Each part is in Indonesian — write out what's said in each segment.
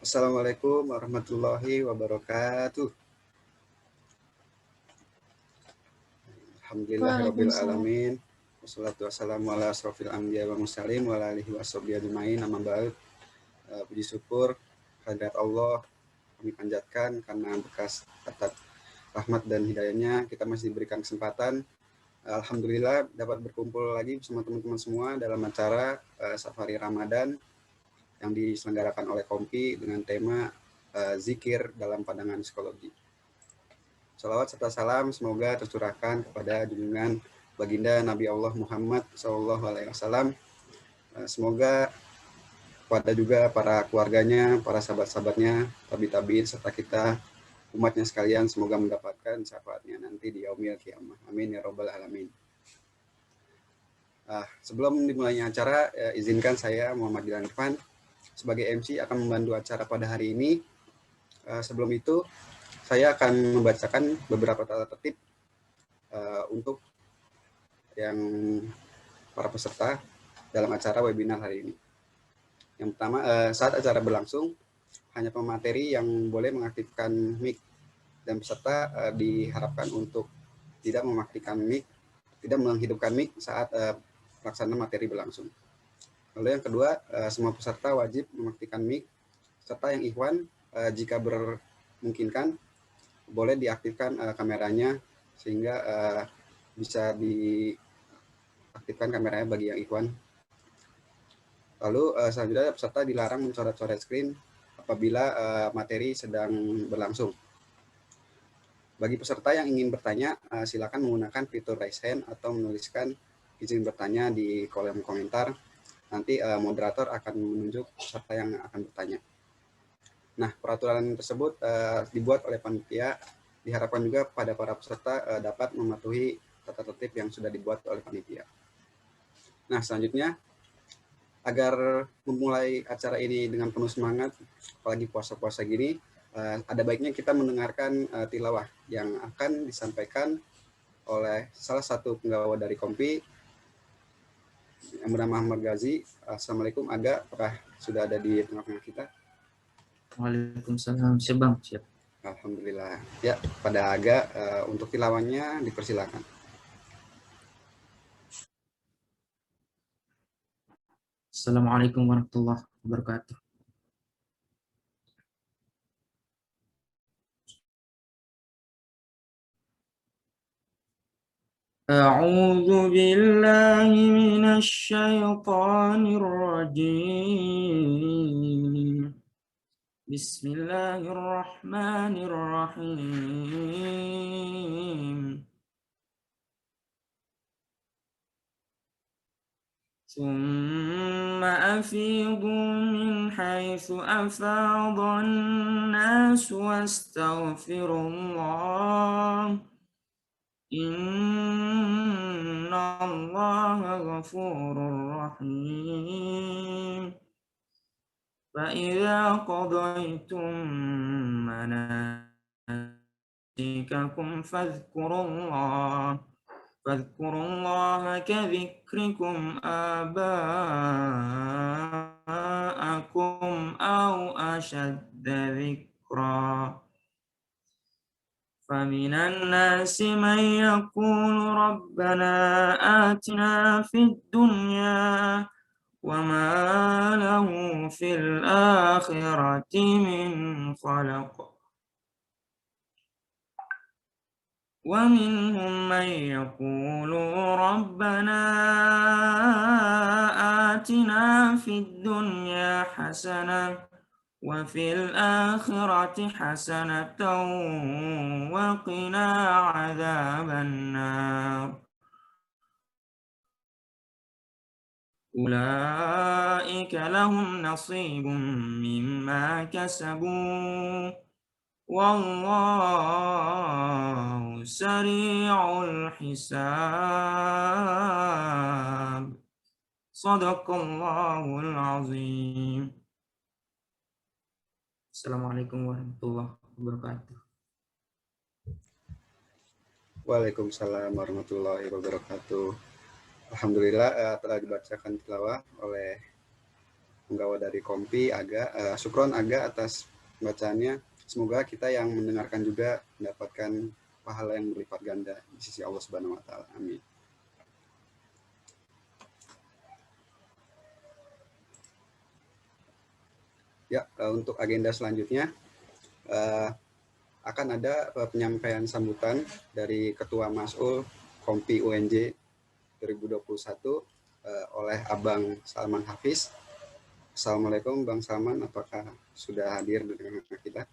Assalamualaikum warahmatullahi wabarakatuh. Alhamdulillahirabbil Waalaikumsalam. alamin. Wassalatu wassalamu ala asrofil anbiya wa mursalin wa ala alihi washabihi ajmain. Amma ba'd. Puji syukur kehadirat Allah kami panjatkan karena bekas atas rahmat dan hidayahnya kita masih diberikan kesempatan. Alhamdulillah dapat berkumpul lagi bersama teman-teman semua dalam acara Safari Ramadan yang diselenggarakan oleh Kompi dengan tema zikir dalam pandangan psikologi. Salawat serta salam semoga tercurahkan kepada junjungan baginda Nabi Allah Muhammad SAW. Semoga pada juga para keluarganya, para sahabat-sahabatnya, tabi-tabiin, serta kita umatnya sekalian semoga mendapatkan syafaatnya nanti di yaumil qiyamah. Amin ya robbal alamin. Sebelum dimulainya acara, izinkan saya Muhammad Dilan Irfan sebagai MC akan membantu acara pada hari ini. Sebelum itu saya akan membacakan beberapa tata tertib untuk yang para peserta dalam acara webinar hari ini. Yang pertama, saat acara berlangsung, hanya pemateri yang boleh mengaktifkan mic dan peserta diharapkan untuk tidak mematikan mic, tidak menghidupkan mic saat pelaksanaan materi berlangsung. Lalu yang kedua, semua peserta wajib mematikan mic, serta yang ikhwan jika bermungkinkan boleh diaktifkan kameranya sehingga bisa diaktifkan kameranya bagi yang ikhwan. Lalu selanjutnya peserta dilarang mencoret-coret screen apabila materi sedang berlangsung. Bagi peserta yang ingin bertanya, silakan menggunakan fitur raise hand atau menuliskan izin bertanya di kolom komentar. Nanti moderator akan menunjuk peserta yang akan bertanya. Nah, peraturan tersebut dibuat oleh panitia. Diharapkan juga pada para peserta dapat mematuhi tata tertib yang sudah dibuat oleh panitia. Nah, selanjutnya, agar memulai acara ini dengan penuh semangat, apalagi puasa-puasa gini, ada baiknya kita mendengarkan tilawah yang akan disampaikan oleh salah satu penggawa dari Kompi yang bernama Ahmad Ghazi. Assalamualaikum Aga, apakah sudah ada di tengah-tengah kita? Waalaikumsalam. Siap Bang, siap. Alhamdulillah. Ya, pada Aga untuk tilawahnya dipersilakan. Assalamualaikum warahmatullahi wabarakatuh. A'udzu billahi minasy syaithanir rajim. Bismillahirrahmanirrahim. ثم أفيضوا من حيث أفاض الناس واستغفروا الله إن الله غفور رحيم فإذا قضيتم مناسككم فاذكروا الله كذكركم آباءكم أو أشد ذكرا فمن الناس من يقول ربنا آتنا في الدنيا وما له في الآخرة من خلق ومنهم من يقول ربنا آتنا في الدنيا حسنة وفي الآخرة حسنة وقنا عذاب النار أولئك لهم نصيب مما كسبوا والله سريع الحساب صدق الله العظيم. Assalamualaikum warahmatullahi wabarakatuh. Waalaikumsalam warahmatullahi wabarakatuh. Alhamdulillah telah dibacakan tilawah oleh penggawa dari Kompi Aga. Syukron Aga atas bacaannya. Semoga kita yang mendengarkan juga mendapatkan pahala yang berlipat ganda di sisi Allah Subhanahu wa taala. Amin. Ya, untuk agenda selanjutnya akan ada penyampaian sambutan dari Ketua Mas'ul Kompi UNJ 2021 oleh Abang Salman Hafiz. Assalamualaikum Bang Salman, apakah sudah hadir dengan kita?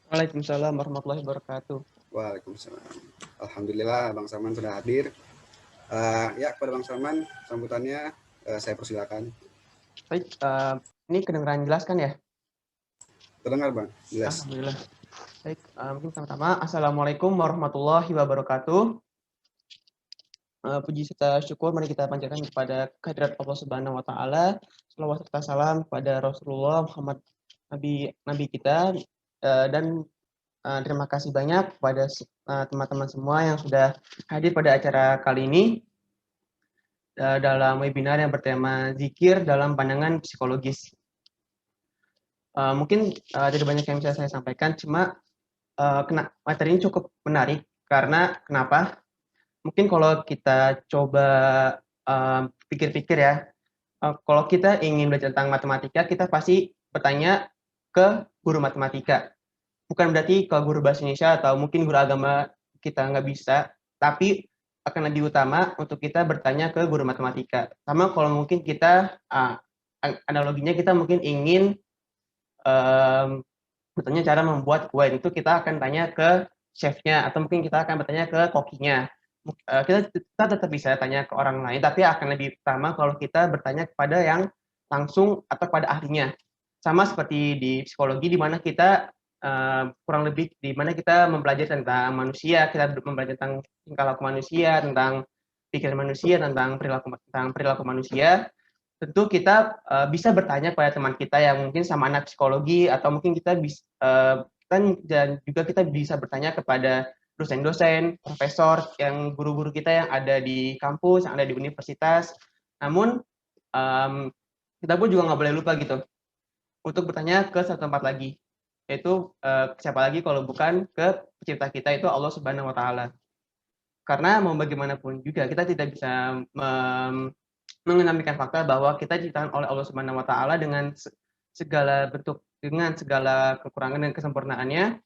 Waalaikumsalam warahmatullahi wabarakatuh. Waalaikumsalam. Alhamdulillah Bang Salman sudah hadir. Ya, kepada Bang Salman, sambutannya saya persilakan. Baik, ini kedengaran jelas kan ya? Terdengar Bang, jelas. Alhamdulillah. Baik, mungkin pertama, Assalamualaikum warahmatullahi wabarakatuh. Puji serta syukur mari kita panjatkan kepada kehadirat Allah Subhanahu wa taala. Shalawat serta salam kepada Rasulullah Muhammad Nabi kita, dan terima kasih banyak kepada teman-teman semua yang sudah hadir pada acara kali ini dalam webinar yang bertema zikir dalam pandangan psikologis. Mungkin tidak banyak yang bisa saya sampaikan, cuma materi ini cukup menarik karena kenapa? Mungkin kalau kita coba pikir-pikir ya, kalau kita ingin belajar tentang matematika, kita pasti bertanya ke guru matematika. Bukan berarti ke guru bahasa Indonesia atau mungkin guru agama kita nggak bisa, tapi akan lebih utama untuk kita bertanya ke guru matematika. Sama kalau mungkin kita, analoginya kita mungkin ingin bertanya cara membuat kue, itu kita akan tanya ke chefnya atau mungkin kita akan bertanya ke kokinya. Kita tetap bisa tanya ke orang lain, tapi akan lebih utama kalau kita bertanya kepada yang langsung atau kepada ahlinya. Sama seperti di psikologi, di mana kita kurang lebih di mana kita mempelajari tentang manusia, kita mempelajari tentang tingkah laku manusia, tentang pikiran manusia, tentang perilaku manusia. Tentu kita bisa bertanya pada teman kita yang mungkin sama anak psikologi, atau mungkin kita bisa dan juga kita bisa bertanya kepada dosen-dosen, profesor, yang guru-guru kita yang ada di kampus, yang ada di universitas. Namun kita pun juga nggak boleh lupa gitu untuk bertanya ke satu tempat lagi, yaitu siapa lagi kalau bukan ke pencipta kita, itu Allah Subhanahu wa taala. Karena mau bagaimanapun juga kita tidak bisa mengenampingkan fakta bahwa kita diciptakan oleh Allah Subhanahu wa taala dengan segala bentuk, dengan segala kekurangan dan kesempurnaannya.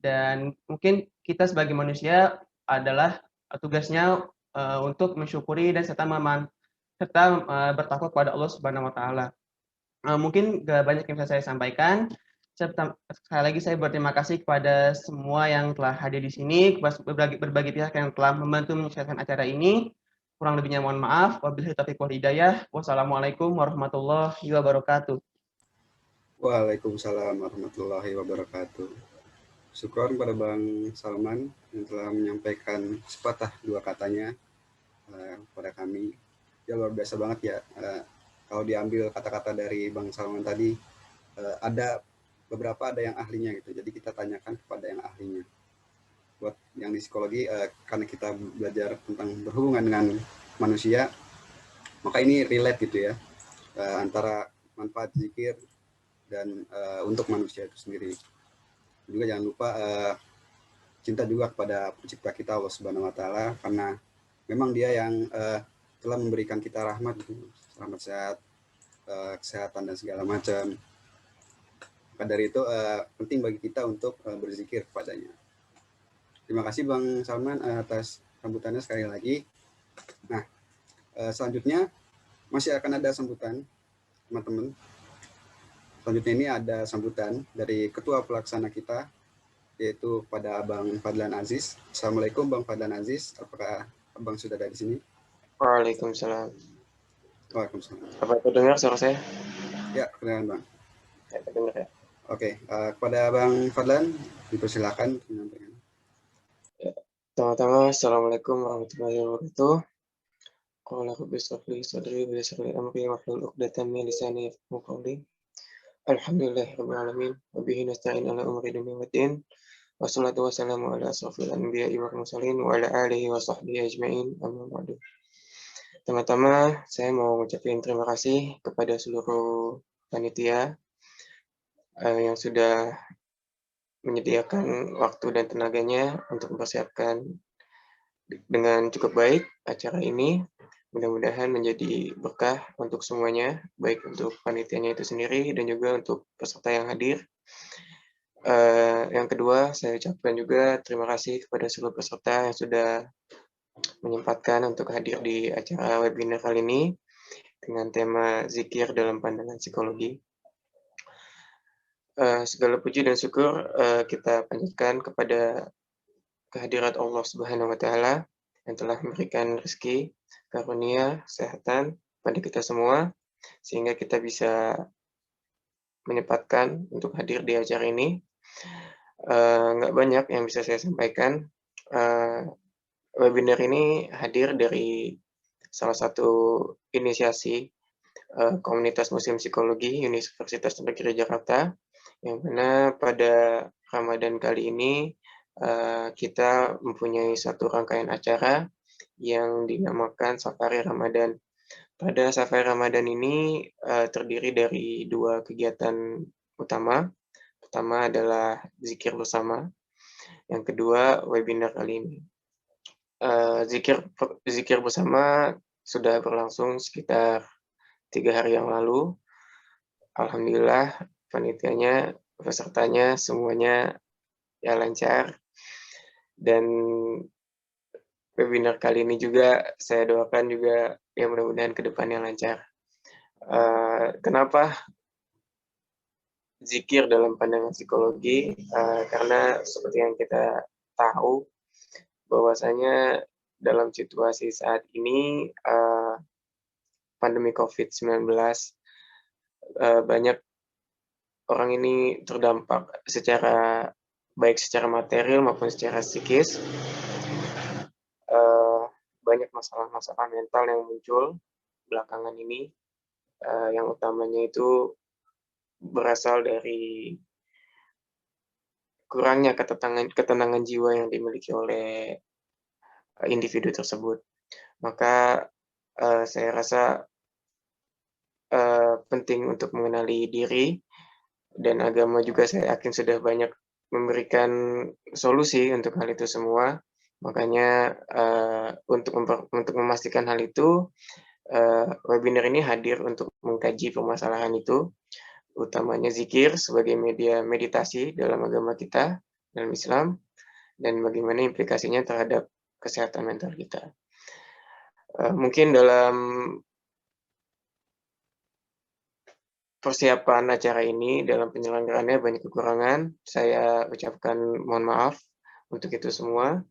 Dan mungkin kita sebagai manusia adalah tugasnya untuk mensyukuri dan serta bertakwa kepada Allah Subhanahu wa taala. Mungkin gak banyak yang bisa saya sampaikan. Sekali lagi saya berterima kasih kepada semua yang telah hadir di sini, berbagai pihak yang telah membantu menyelesaikan acara ini. Kurang lebihnya mohon maaf. Wabillahi taufiq wal hidayah. Wassalamualaikum warahmatullahi wabarakatuh. Waalaikumsalam warahmatullahi wabarakatuh. Syukur kepada Bang Salman yang telah menyampaikan sepatah dua katanya kepada kami. Ya luar biasa banget ya. Kalau diambil kata-kata dari Bang Salman tadi, ada beberapa ada yang ahlinya gitu. Jadi kita tanyakan kepada yang ahlinya. Buat yang di psikologi, karena kita belajar tentang berhubungan dengan manusia, maka ini relate gitu ya, antara manfaat zikir dan untuk manusia itu sendiri. Juga jangan lupa cinta juga kepada pencipta kita Allah Subhanahu wa taala, karena memang dia yang telah memberikan kita rahmat gitu. Rahmat sehat, kesehatan dan segala macam. Maka dari itu penting bagi kita untuk berzikir kepadanya. Terima kasih Bang Salman atas sambutannya sekali lagi. Nah, selanjutnya masih akan ada sambutan teman-teman. Selanjutnya ini ada sambutan dari Ketua Pelaksana kita, yaitu pada Abang Fadlan Aziz. Assalamualaikum Bang Fadlan Aziz, apakah Abang sudah ada di sini? Waalaikumsalam. Waalaikumsalam. Apa terdengar suara saya? Ya, kedengaran Bang. Ya, terdengar ya. Oke, kepada Bang Fadlan, dipersilakan menyampaikan. Ya. Pertama-tama, Assalamualaikum warahmatullahi wabarakatuh. Qala rabbi shrah li sadri wa yassir li amri wahlul 'uqdatam min lisani yafqahu qawli. Alhamdulillahirabbil alamin wa bihi nasta'in ala umuri dunya waddin. Wassalatu wassalamu ala asrofil anbiya'i wal mursalin wa ala alihi wa sahbihi ajma'in. Amma ba'du. Pertama-tama saya mau ngucapin terima kasih kepada seluruh panitia yang sudah menyediakan waktu dan tenaganya untuk mempersiapkan dengan cukup baik acara ini. Mudah-mudahan menjadi berkah untuk semuanya, baik untuk panitianya itu sendiri dan juga untuk peserta yang hadir. Yang kedua, saya ucapkan juga terima kasih kepada seluruh peserta yang sudah menyempatkan untuk hadir di acara webinar kali ini dengan tema zikir dalam pandangan psikologi. Segala puji dan syukur kita panjatkan kepada kehadirat Allah Subhanahu wa Ta'ala yang telah memberikan rezeki, karunia, kesehatan pada kita semua, sehingga kita bisa menyempatkan untuk hadir di acara ini. Nggak banyak yang bisa saya sampaikan. Webinar ini hadir dari salah satu inisiasi Komunitas Muslim Psikologi Universitas Negeri Jakarta, yang mana pada Ramadan kali ini kita mempunyai satu rangkaian acara yang dinamakan Safari Ramadan. Pada Safari Ramadan ini terdiri dari dua kegiatan utama. Pertama adalah zikir bersama, yang kedua webinar kali ini. Zikir bersama sudah berlangsung sekitar 3 hari yang lalu. Alhamdulillah panitianya, pesertanya semuanya ya lancar. Dan webinar kali ini juga saya doakan juga ya mudah-mudahan ke depannya lancar. Kenapa zikir dalam pandangan psikologi? Karena seperti yang kita tahu bahwasanya dalam situasi saat ini pandemi COVID-19 banyak orang ini terdampak baik secara material maupun secara psikis. Banyak masalah-masalah mental yang muncul belakangan ini, yang utamanya itu berasal dari kurangnya ketenangan jiwa yang dimiliki oleh individu tersebut. Maka saya rasa penting untuk mengenali diri, dan agama juga saya yakin sudah banyak memberikan solusi untuk hal itu semua. Makanya untuk memastikan hal itu, webinar ini hadir untuk mengkaji permasalahan itu, utamanya zikir sebagai media meditasi dalam agama kita, dalam Islam, dan bagaimana implikasinya terhadap kesehatan mental kita. Mungkin dalam persiapan acara ini, dalam penyelenggaraannya banyak kekurangan. Saya ucapkan mohon maaf untuk itu semua.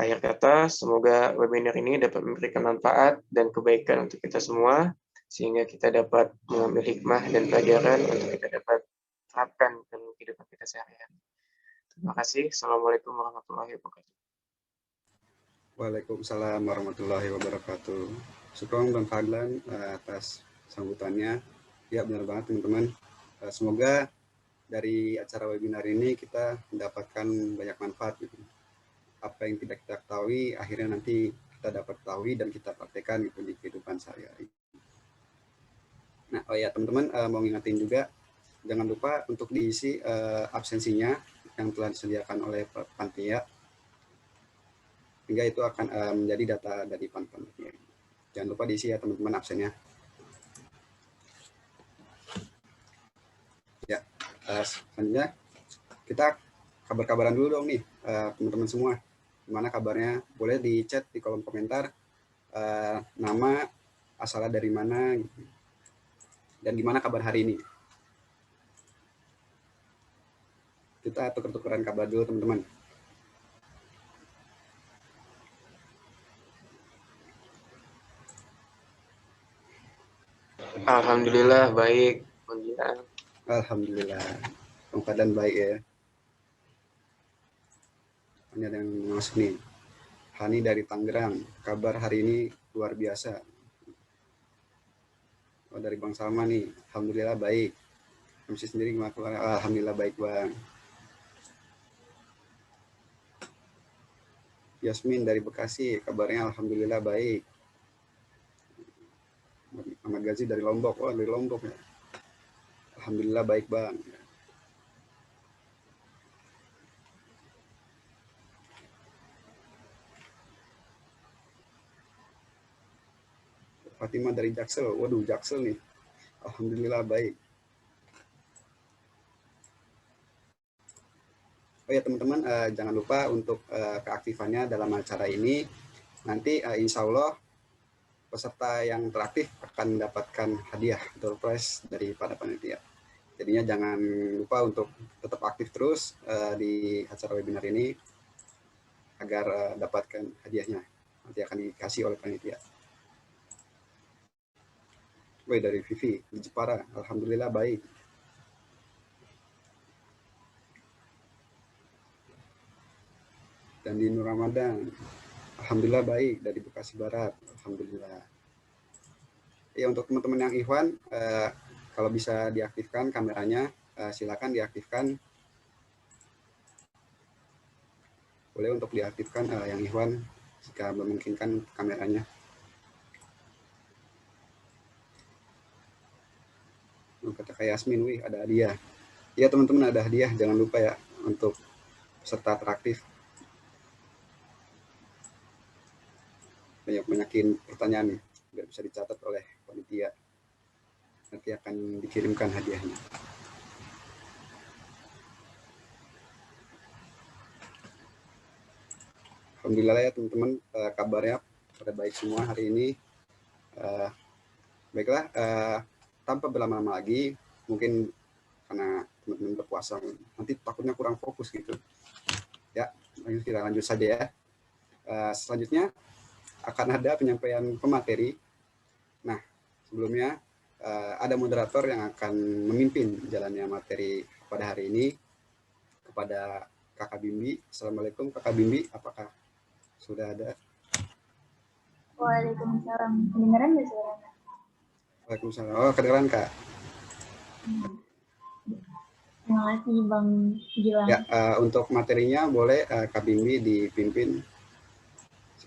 Akhir kata, semoga webinar ini dapat memberikan manfaat dan kebaikan untuk kita semua, sehingga kita dapat mengambil hikmah dan pelajaran untuk kita dapat terapkan dalam kehidupan kita sehari-hari. Terima kasih. Assalamualaikum warahmatullahi wabarakatuh. Waalaikumsalam warahmatullahi wabarakatuh. Syukron Bang Fadlan atas sambutannya. Ya, benar banget teman-teman. Semoga dari acara webinar ini kita mendapatkan banyak manfaat gitu. Apa yang tidak kita ketahui akhirnya nanti kita dapat ketahui dan kita praktekkan gitu di kehidupan sehari-hari. Nah, oh ya teman-teman, mau ngingetin juga jangan lupa untuk diisi absensinya yang telah disediakan oleh panitia, hingga itu akan menjadi data dari panitia. Jangan lupa diisi ya teman-teman absennya. Ya, selanjutnya kita kabar-kabaran dulu dong nih teman-teman semua. Gimana kabarnya? Boleh di chat di kolom komentar nama, asalnya dari mana, gitu. Dan gimana kabar hari ini. Kita tuker-tukeran kabar dulu teman-teman. Alhamdulillah baik. Alhamdulillah. Keadaan baik ya. Ini ada yang masuk nih. Hani dari Tangerang, kabar hari ini luar biasa. Oh, dari Bang Salma nih, alhamdulillah baik. MC sendiri gimana? Alhamdulillah baik Bang. Yasmin dari Bekasi, kabarnya alhamdulillah baik. Ahmad Gazi dari Lombok, dari Lombok ya. Alhamdulillah baik, Bang. Fatimah dari Jaksel. Waduh, Jaksel nih. Alhamdulillah baik. Oh ya teman-teman, jangan lupa untuk keaktifannya dalam acara ini. Nanti insya Allah peserta yang teraktif akan mendapatkan hadiah door prize daripada panitia. Jadinya jangan lupa untuk tetap aktif terus di acara webinar ini agar dapatkan hadiahnya. Nanti akan dikasih oleh panitia. Woi, dari Vivi di Jepara, alhamdulillah baik. Dan di Nur Ramadan, alhamdulillah baik. Dari Bekasi Barat, alhamdulillah. Ya, untuk teman-teman yang Ikhwan, kalau bisa diaktifkan kameranya, silakan diaktifkan. Boleh untuk diaktifkan yang Ikhwan jika memungkinkan kameranya. Kata Kak Yasmin, wih ada hadiah. Ya teman-teman, ada hadiah, jangan lupa ya untuk peserta teraktif. Banyakin pertanyaan nih, biar bisa dicatat oleh panitia. Nanti akan dikirimkan hadiahnya. Alhamdulillah ya teman-teman, kabarnya pada baik semua hari ini. Baiklah, tanpa berlama-lama lagi, mungkin karena teman-teman berpuasa, nanti takutnya kurang fokus gitu. Ya, kita lanjut saja ya. Selanjutnya akan ada penyampaian pemateri. Nah, sebelumnya ada moderator yang akan memimpin jalannya materi pada hari ini kepada Kakak Bimbi. Assalamualaikum Kakak Bimbi, apakah sudah ada? Waalaikumsalam. Kedengaran nggak suaranya? Waalaikumsalam. Oh, kedengaran Kak. Terima kasih Bang Gilang. Ya, untuk materinya boleh Kak Bimbi dipimpin.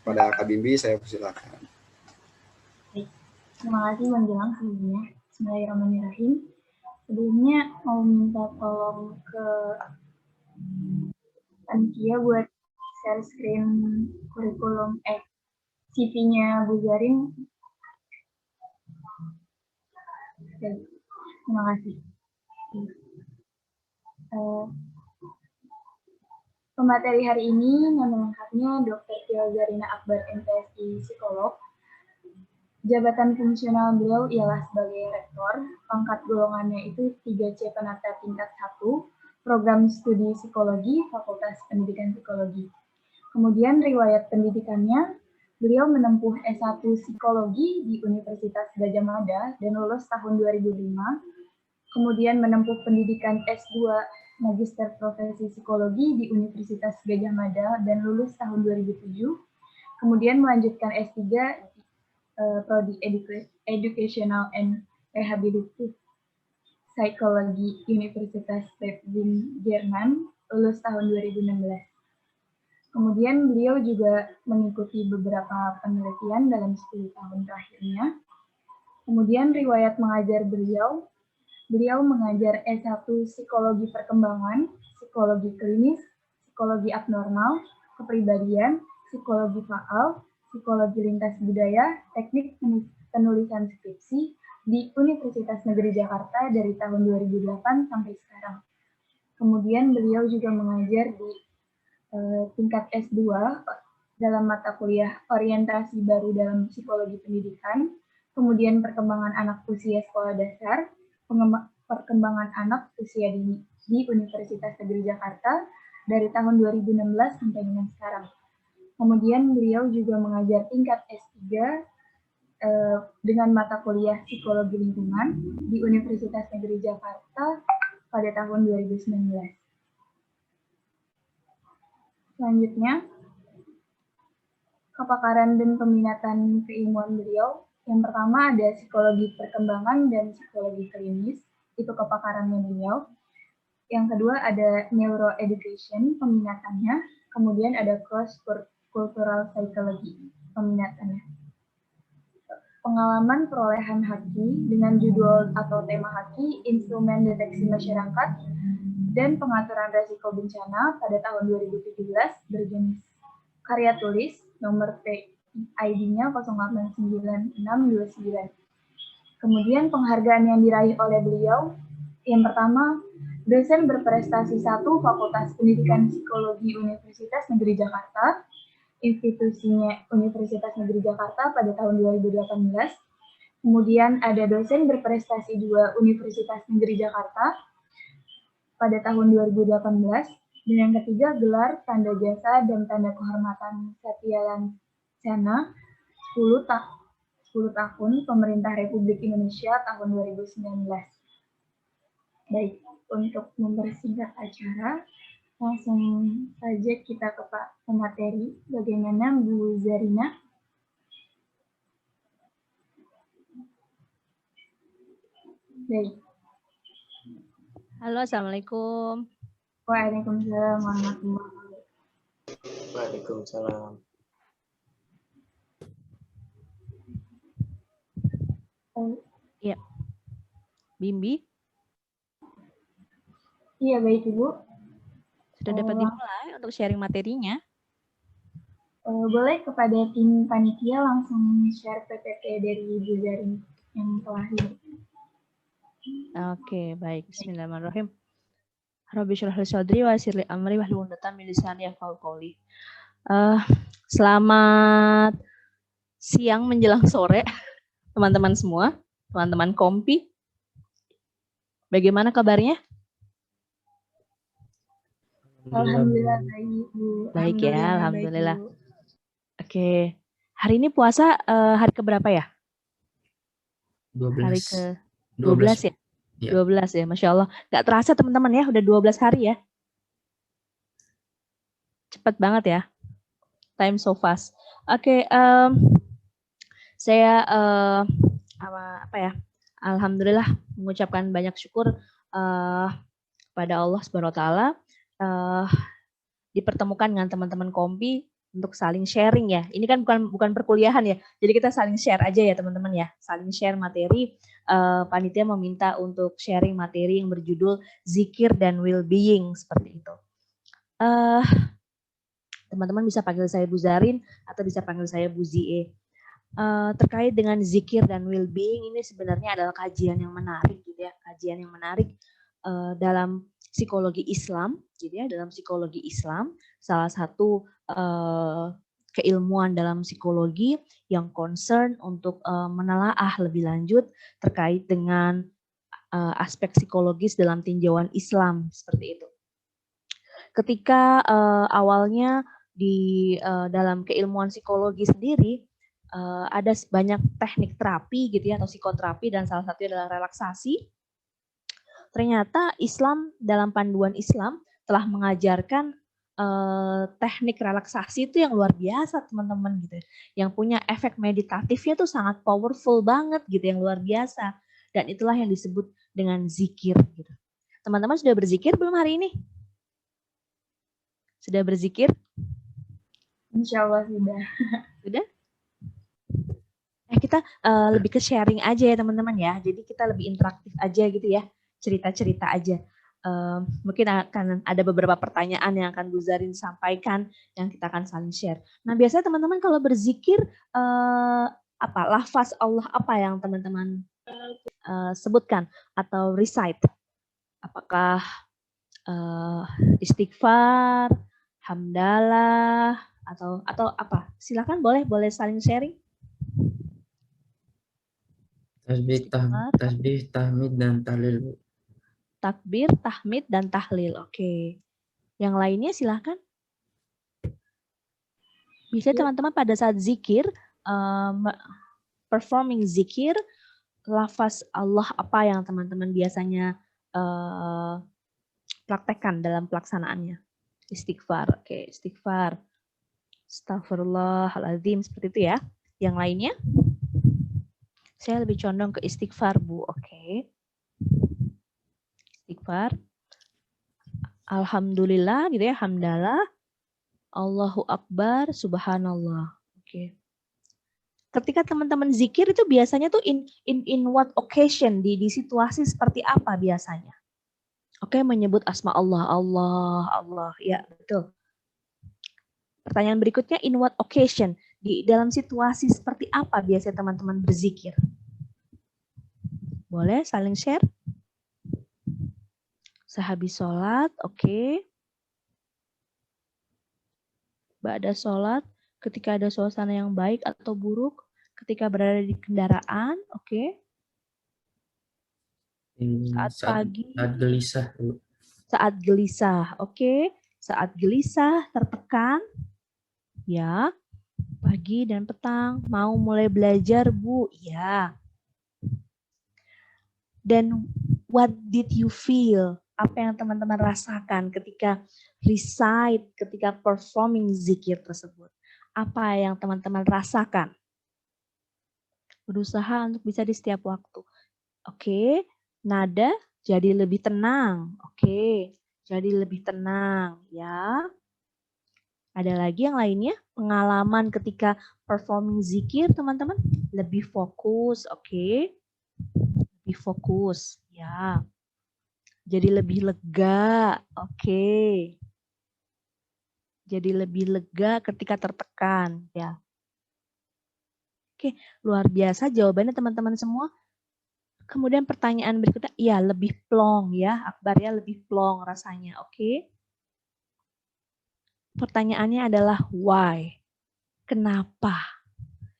Kepada Kak Bimbi saya persilakan. Baik. Terima kasih Bang Gilang sebelumnya. Bismillahirrahmanirrahim. Sebelumnya mau minta tolong ke panitia buat share screen kurikulum CV-nya Bu Zarin. Terima kasih. Pemateri hari ini nama lengkapnya Dr. Tia Zarina Akbar MPSI Psikolog. Jabatan fungsional beliau ialah sebagai rektor, pangkat golongannya itu 3C Penata tingkat 1, program studi psikologi, Fakultas Pendidikan Psikologi. Kemudian riwayat pendidikannya, beliau menempuh S1 Psikologi di Universitas Gadjah Mada dan lulus tahun 2005. Kemudian menempuh pendidikan S2 Magister Profesi Psikologi di Universitas Gadjah Mada dan lulus tahun 2007. Kemudian melanjutkan S3 Prodi Educational and Rehabilitative Psychology Universitas Tübingen, Jerman, lulus tahun 2016. Kemudian beliau juga mengikuti beberapa penelitian dalam 10 tahun terakhirnya. Kemudian riwayat mengajar beliau mengajar S1 Psikologi Perkembangan, Psikologi Klinis, Psikologi Abnormal, Kepribadian, Psikologi Faal, Psikologi Lintas Budaya, Teknik Penulisan Skripsi di Universitas Negeri Jakarta dari tahun 2008 sampai sekarang. Kemudian beliau juga mengajar di tingkat S2 dalam mata kuliah Orientasi Baru dalam Psikologi Pendidikan, kemudian Perkembangan Anak Usia Sekolah Dasar, Perkembangan Anak Usia Dini di Universitas Negeri Jakarta dari tahun 2016 sampai dengan sekarang. Kemudian beliau juga mengajar tingkat S3 dengan mata kuliah Psikologi Lingkungan di Universitas Negeri Jakarta pada tahun 2019. Selanjutnya, kepakaran dan peminatan keilmuan beliau. Yang pertama ada psikologi perkembangan dan psikologi klinis, itu kepakarannya beliau. Yang kedua ada neuroeducation, peminatannya. Kemudian ada cross cultural psychology, peminatannya. pengalaman perolehan haki dengan judul atau tema haki, instrumen deteksi masyarakat, dan pengaturan resiko bencana pada tahun 2017 berjenis karya tulis, nomor ID-nya 0899629. Kemudian penghargaan yang diraih oleh beliau, yang pertama, dosen berprestasi 1 Fakultas Pendidikan Psikologi Universitas Negeri Jakarta, institusinya Universitas Negeri Jakarta pada tahun 2018. Kemudian ada dosen berprestasi 2 Universitas Negeri Jakarta pada tahun 2018. Dan yang ketiga, gelar tanda jasa dan tanda kehormatan Satya Lancana 10 tahun Pemerintah Republik Indonesia tahun 2019. Baik, untuk mempersingkat acara, langsung saja kita ke materi. Bagaimana Bu Zarina? Baik. Halo, Assalamualaikum. Waalaikumsalam warahmatullahi wabarakatuh. Waalaikumsalam. Iya. Bimbi, Iya, baik Ibu. sudah dapat dimulai untuk sharing materinya. Boleh kepada tim panitia langsung share PPT dari Bu Zarina yang telah diberikan. Oke, baik. Bismillahirrahmanirrahim. Rabbi syrah li sadri wa yassir li amri wahlul 'uqdatam min lisani yafqahu qawli. Selamat siang menjelang sore, teman-teman semua, teman-teman Kompi. Bagaimana kabarnya? Alhamdulillah baik Bu. Baik ya, alhamdulillah. Oke, hari ini puasa hari keberapa ya? 12. Hari ke 12 ya? Ya. 12 ya, Masya Allah. Gak terasa teman-teman ya, udah 12 hari ya. Cepat banget ya. Time so fast. Oke, saya alhamdulillah mengucapkan banyak syukur pada Allah Subhanahu wa taala dipertemukan dengan teman-teman Kompi untuk saling sharing ya. Ini kan bukan perkuliahan ya. Jadi kita saling share aja ya teman-teman ya. Saling share materi. Panitia meminta untuk sharing materi yang berjudul zikir dan well-being seperti itu. Teman-teman bisa panggil saya Bu Zarin atau bisa panggil saya Bu Zie. Terkait dengan zikir dan well-being ini sebenarnya adalah kajian yang menarik gitu ya. Kajian yang menarik dalam psikologi Islam gitu ya. Dalam psikologi Islam salah satu keilmuan dalam psikologi yang concern untuk menelaah lebih lanjut terkait dengan aspek psikologis dalam tinjauan Islam seperti itu. Ketika awalnya di dalam keilmuan psikologi sendiri ada banyak teknik terapi gitu ya atau psikoterapi dan salah satunya adalah relaksasi. Ternyata Islam dalam panduan Islam telah mengajarkan teknik relaksasi itu yang luar biasa teman-teman gitu, yang punya efek meditatifnya tuh sangat powerful banget gitu, yang luar biasa, dan itulah yang disebut dengan zikir gitu. Teman-teman sudah berzikir belum hari ini? Sudah berzikir? Insya Allah sudah. Sudah? Kita lebih ke sharing aja ya teman-teman ya, jadi kita lebih interaktif aja gitu ya, cerita-cerita aja. Mungkin akan ada beberapa pertanyaan yang akan Bu Zarin sampaikan yang kita akan saling share. Nah biasanya teman-teman kalau berzikir lafaz Allah apa yang teman-teman sebutkan atau recite? Apakah istighfar, hamdalah atau apa? Silakan boleh saling sharing. Tasbih, tahmid dan tahlil. Takbir, tahmid, dan tahlil. Oke. Yang lainnya silahkan. Bisa teman-teman pada saat zikir, performing zikir, lafaz Allah apa yang teman-teman biasanya praktekkan dalam pelaksanaannya? Istighfar. Oke, istighfar. Astagfirullahaladzim. Seperti itu ya. Yang lainnya? Saya lebih condong ke istighfar, Bu. Oke. Istighfar, alhamdulillah gitu ya, hamdalah, Allahu Akbar, subhanallah. Oke. Ketika teman-teman zikir itu biasanya tuh in what occasion, di situasi seperti apa biasanya? Oke, menyebut asma Allah, Allah, Allah, ya betul. Pertanyaan berikutnya, in what occasion? Di dalam situasi seperti apa biasanya teman-teman berzikir? Boleh saling share? Sehabis sholat, oke. Ba'da sholat, ketika ada suasana yang baik atau buruk, ketika berada di kendaraan, oke. Saat pagi, saat gelisah dulu. saat gelisah, oke. Saat gelisah, tertekan, ya. Pagi dan petang, mau mulai belajar, Bu, ya. Dan what did you feel? Apa yang teman-teman rasakan ketika recite, ketika performing zikir tersebut? Apa yang teman-teman rasakan? Berusaha untuk bisa di setiap waktu. Oke, nada jadi lebih tenang. Oke, jadi lebih tenang ya. Ada lagi yang lainnya? Pengalaman ketika performing zikir, teman-teman? Lebih fokus, oke. Lebih fokus, ya. Jadi lebih lega, oke. Jadi lebih lega ketika tertekan, ya. Oke, luar biasa jawabannya teman-teman semua. Kemudian pertanyaan berikutnya, ya lebih plong ya, Akbar ya lebih plong rasanya, oke. Pertanyaannya adalah why? Kenapa?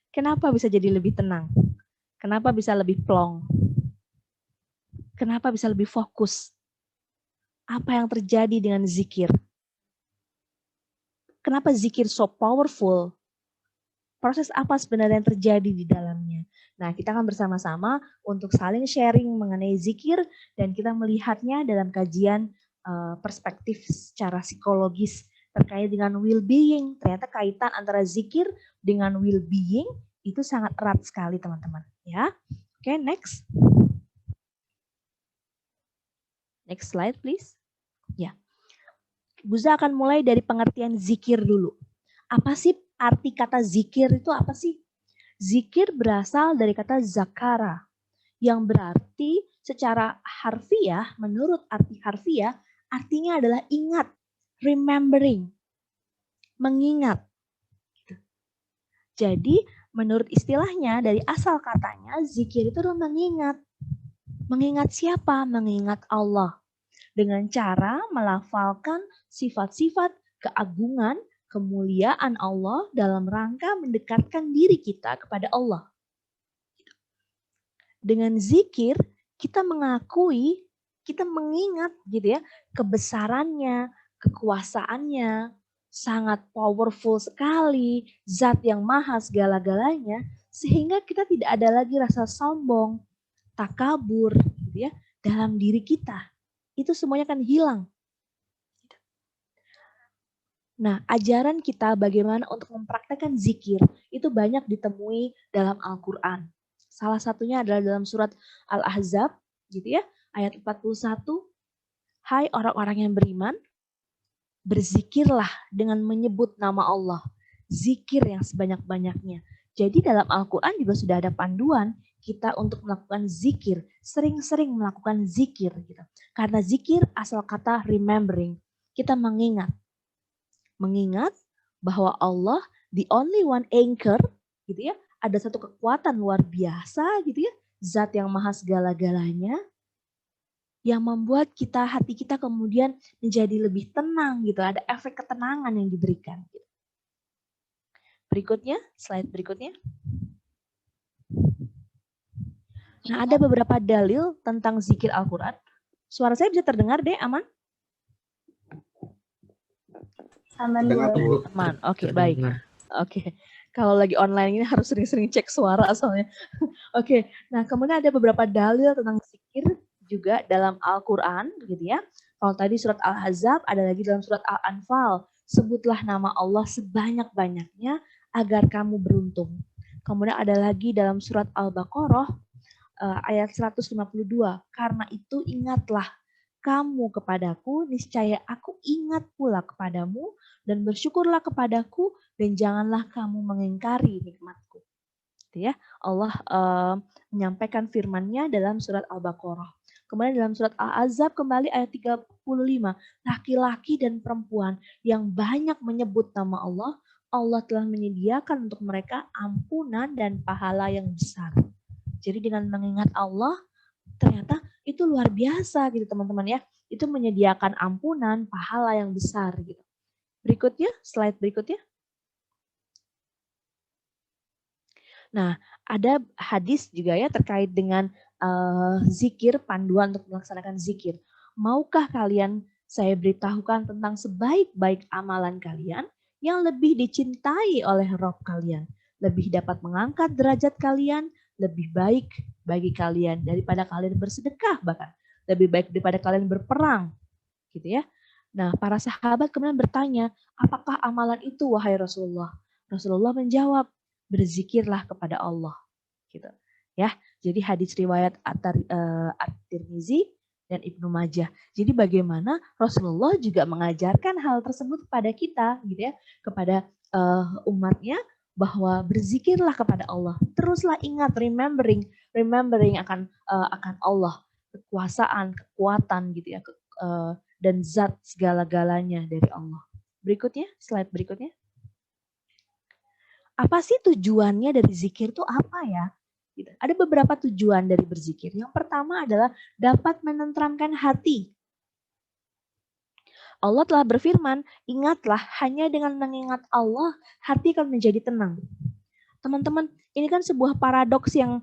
Kenapa bisa jadi lebih tenang? Kenapa bisa lebih plong? Kenapa bisa lebih fokus? Apa yang terjadi dengan zikir? Kenapa zikir so powerful? Proses apa sebenarnya yang terjadi di dalamnya? Nah, kita akan bersama-sama untuk saling sharing mengenai zikir dan kita melihatnya dalam kajian perspektif secara psikologis terkait dengan well-being. Ternyata kaitan antara zikir dengan well-being itu sangat erat sekali, teman-teman. Ya, oke, next. Next slide, please. Ya, Buza akan mulai dari pengertian zikir dulu. Apa sih arti kata zikir itu apa sih? Zikir berasal dari kata zakara, yang berarti secara harfiah, menurut arti harfiah, artinya adalah ingat, remembering, mengingat. Jadi, menurut istilahnya, dari asal katanya, zikir itu adalah mengingat. Mengingat siapa? Mengingat Allah. Dengan cara melafalkan sifat-sifat keagungan, kemuliaan Allah dalam rangka mendekatkan diri kita kepada Allah. Dengan zikir, kita mengakui, kita mengingat gitu ya, kebesarannya, kekuasaannya, sangat powerful sekali, zat yang maha segala-galanya, sehingga kita tidak ada lagi rasa sombong, takabur gitu ya, dalam diri kita. Itu semuanya akan hilang. Nah, ajaran kita bagaimana untuk mempraktekkan zikir itu banyak ditemui dalam Al-Quran. Salah satunya adalah dalam surat Al-Ahzab, gitu ya, ayat 41. Hai orang-orang yang beriman, berzikirlah dengan menyebut nama Allah. Zikir yang sebanyak-banyaknya. Jadi dalam Al-Quran juga sudah ada panduan kita untuk melakukan zikir, sering-sering melakukan zikir. Gitu. Karena zikir asal kata remembering, kita mengingat. Mengingat bahwa Allah the only one anchor gitu ya, ada satu kekuatan luar biasa gitu ya, zat yang maha segala-galanya yang membuat kita, hati kita kemudian menjadi lebih tenang gitu, ada efek ketenangan yang diberikan gitu. Berikutnya, slide berikutnya. Nah, ada beberapa dalil tentang zikir Al-Quran. Suara saya bisa terdengar deh, aman? Aman, Dengar, Bu. Bu. Aman, oke, baik. Oke, kalau lagi online ini harus sering-sering cek suara asalnya. Oke, nah kemudian ada beberapa dalil tentang zikir juga dalam Al-Quran, gitu ya. Kalau tadi surat Al-Ahzab, ada lagi dalam surat Al-Anfal. Sebutlah nama Allah sebanyak-banyaknya agar kamu beruntung. Kemudian ada lagi dalam surat Al-Baqarah, ayat 152. Karena itu ingatlah kamu kepadaku, niscaya aku ingat pula kepadamu, dan bersyukurlah kepadaku, dan janganlah kamu mengingkari nikmatku. gitu ya. Allah menyampaikan firman-Nya dalam surat Al-Baqarah. Kemudian dalam surat Al-Ahzab kembali ayat 35, laki-laki dan perempuan yang banyak menyebut nama Allah, Allah telah menyediakan untuk mereka ampunan dan pahala yang besar. Jadi dengan mengingat Allah, ternyata itu luar biasa gitu teman-teman ya. Itu menyediakan ampunan, pahala yang besar gitu. Berikutnya, slide berikutnya. Nah, ada hadis juga ya terkait dengan zikir, panduan untuk melaksanakan zikir. Maukah kalian saya beritahukan tentang sebaik-baik amalan kalian yang lebih dicintai oleh Rabb kalian, lebih dapat mengangkat derajat kalian, lebih baik bagi kalian daripada kalian bersedekah, bahkan lebih baik daripada kalian berperang, gitu ya. Nah, para sahabat kemudian bertanya, apakah amalan itu wahai Rasulullah? Rasulullah menjawab, berzikirlah kepada Allah, gitu ya. Jadi hadis riwayat At-Tirmizi dan Ibnu Majah. Jadi bagaimana Rasulullah juga mengajarkan hal tersebut kepada kita, gitu ya, kepada umatnya, bahwa berzikirlah kepada Allah. Teruslah ingat, remembering akan Allah, kekuasaan, kekuatan, gitu ya, dan zat segala-galanya dari Allah. Berikutnya, slide berikutnya. Apa sih tujuannya dari zikir itu apa ya? Gitu. Ada beberapa tujuan dari berzikir. Yang pertama adalah dapat menenteramkan hati. Allah telah berfirman, ingatlah hanya dengan mengingat Allah, hati akan menjadi tenang. Teman-teman, ini kan sebuah paradoks yang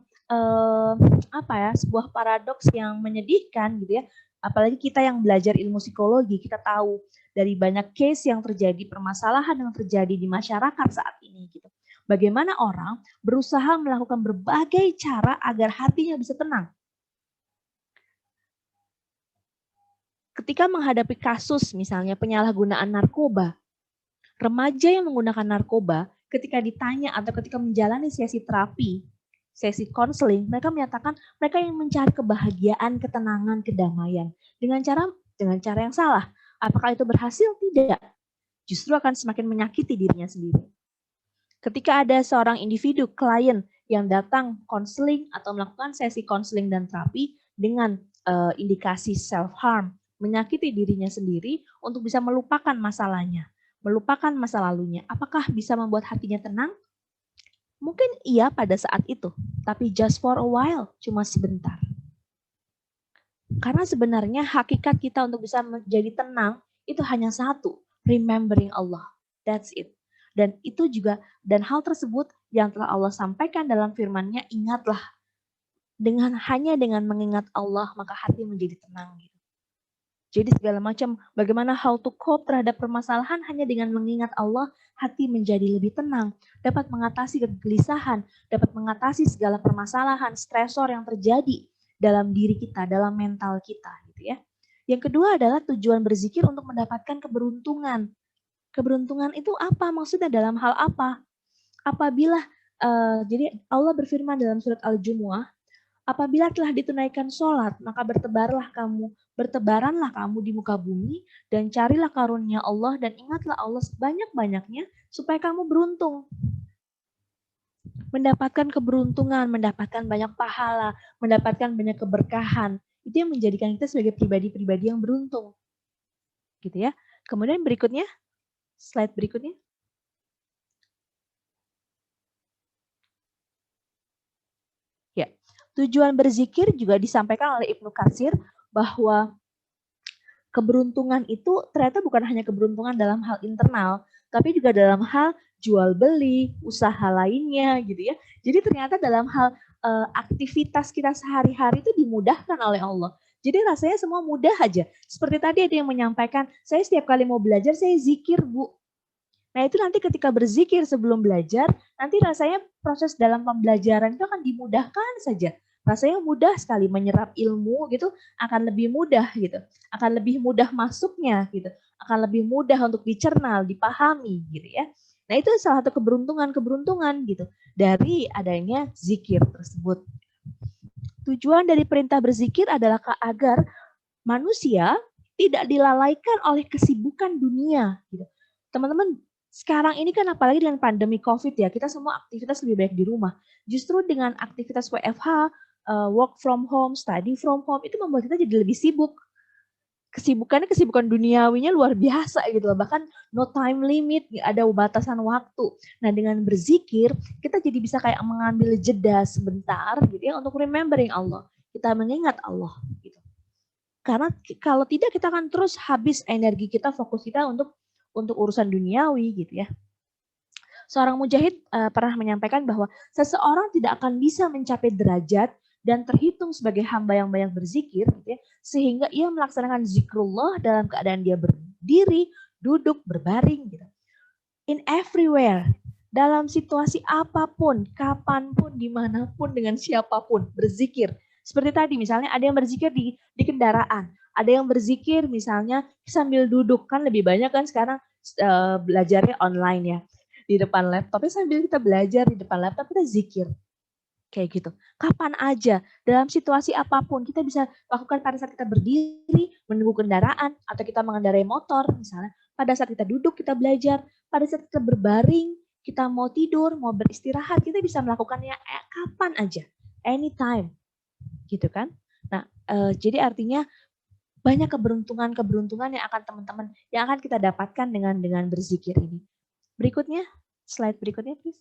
sebuah paradoks yang menyedihkan gitu ya. Apalagi kita yang belajar ilmu psikologi, kita tahu dari banyak case yang terjadi, permasalahan yang terjadi di masyarakat saat ini gitu. Bagaimana orang berusaha melakukan berbagai cara agar hatinya bisa tenang. Ketika menghadapi kasus misalnya penyalahgunaan narkoba, remaja yang menggunakan narkoba ketika ditanya atau ketika menjalani sesi terapi, sesi konseling, mereka menyatakan mereka yang mencari kebahagiaan, ketenangan, kedamaian dengan cara yang salah. Apakah itu berhasil? Tidak. Justru akan semakin menyakiti dirinya sendiri. Ketika ada seorang individu, klien yang datang konseling atau melakukan sesi konseling dan terapi dengan indikasi self-harm, menyakiti dirinya sendiri untuk bisa melupakan masalahnya, melupakan masa lalunya, apakah bisa membuat hatinya tenang? Mungkin iya pada saat itu, tapi just for a while, cuma sebentar. Karena sebenarnya hakikat kita untuk bisa menjadi tenang itu hanya satu, remembering Allah. That's it. Dan itu juga, dan hal tersebut yang telah Allah sampaikan dalam firman-Nya, ingatlah, hanya dengan mengingat Allah, maka hati menjadi tenang. Jadi segala macam, bagaimana how to cope terhadap permasalahan hanya dengan mengingat Allah, hati menjadi lebih tenang, dapat mengatasi kegelisahan, dapat mengatasi segala permasalahan, stresor yang terjadi dalam diri kita, dalam mental kita. Gitu ya. Yang kedua adalah tujuan berzikir untuk mendapatkan keberuntungan. Keberuntungan itu apa? Maksudnya dalam hal apa? Apabila, jadi Allah berfirman dalam surat Al-Jumu'ah, apabila telah ditunaikan sholat, maka bertebaranlah kamu di muka bumi, dan carilah karunia Allah, dan ingatlah Allah sebanyak-banyaknya, supaya kamu beruntung. Mendapatkan keberuntungan, mendapatkan banyak pahala, mendapatkan banyak keberkahan, itu yang menjadikan kita sebagai pribadi-pribadi yang beruntung. Gitu ya. Kemudian berikutnya, slide berikutnya. Ya, tujuan berzikir juga disampaikan oleh Ibnu Katsir bahwa keberuntungan itu ternyata bukan hanya keberuntungan dalam hal internal, tapi juga dalam hal jual beli, usaha lainnya gitu ya. Jadi ternyata dalam hal aktivitas kita sehari-hari itu dimudahkan oleh Allah. Jadi rasanya semua mudah aja. Seperti tadi ada yang menyampaikan, saya setiap kali mau belajar, saya zikir, Bu. Nah itu nanti ketika berzikir sebelum belajar, nanti rasanya proses dalam pembelajaran itu akan dimudahkan saja. Rasanya mudah sekali menyerap ilmu gitu, akan lebih mudah gitu. Akan lebih mudah masuknya gitu. Akan lebih mudah untuk dicerna, dipahami gitu ya. Nah itu salah satu keberuntungan gitu dari adanya zikir tersebut. Tujuan dari perintah berzikir adalah agar manusia tidak dilalaikan oleh kesibukan dunia. Gitu. Teman-teman Sekarang ini kan apalagi dengan pandemi COVID ya, kita semua aktivitas lebih banyak di rumah. Justru dengan aktivitas WFH, work from home, study from home, itu membuat kita jadi lebih sibuk. Kesibukan duniawinya luar biasa gitu loh. Bahkan no time limit, nggak ada batasan waktu. Nah dengan berzikir, kita jadi bisa kayak mengambil jeda sebentar gitu ya untuk remembering Allah. Kita mengingat Allah gitu. Karena kalau tidak kita akan terus habis energi kita, fokus kita untuk urusan duniawi gitu ya. Seorang mujahid pernah menyampaikan bahwa seseorang tidak akan bisa mencapai derajat dan terhitung sebagai hamba yang banyak berzikir, gitu ya, sehingga ia melaksanakan zikrullah dalam keadaan dia berdiri, duduk, berbaring, gitu. In everywhere, dalam situasi apapun, kapanpun, dimanapun, dengan siapapun, berzikir. Seperti tadi misalnya ada yang berzikir di kendaraan, ada yang berzikir misalnya sambil duduk, kan lebih banyak kan sekarang belajarnya online ya, di depan laptopnya sambil kita belajar di depan laptop kita zikir. Kayak gitu. Kapan aja, dalam situasi apapun, kita bisa lakukan pada saat kita berdiri, menunggu kendaraan, atau kita mengendarai motor, misalnya. Pada saat kita duduk, kita belajar. Pada saat kita berbaring, kita mau tidur, mau beristirahat, kita bisa melakukannya kapan aja. Anytime. Gitu kan. Nah, jadi artinya banyak keberuntungan yang akan teman-teman, yang akan kita dapatkan dengan berzikir ini. Berikutnya, slide berikutnya please.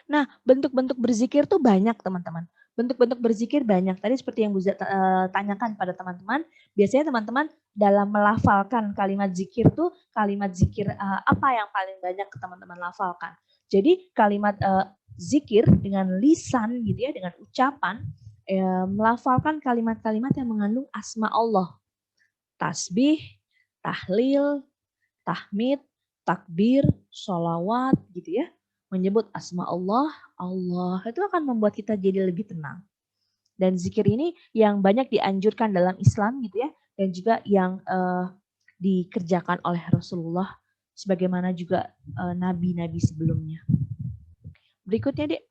Nah, bentuk-bentuk berzikir tuh banyak teman-teman. Bentuk-bentuk berzikir banyak. Tadi seperti yang Bu tanyakan pada teman-teman, biasanya teman-teman dalam melafalkan kalimat zikir tuh, kalimat zikir apa yang paling banyak teman-teman lafalkan. Jadi kalimat zikir dengan lisan gitu ya, dengan ucapan, melafalkan kalimat-kalimat yang mengandung asma Allah. Tasbih, tahlil, tahmid, takbir, sholawat gitu ya. Menyebut asma Allah, Allah itu akan membuat kita jadi lebih tenang. Dan zikir ini yang banyak dianjurkan dalam Islam gitu ya, dan juga yang dikerjakan oleh Rasulullah, sebagaimana juga nabi-nabi sebelumnya. Berikutnya Dek.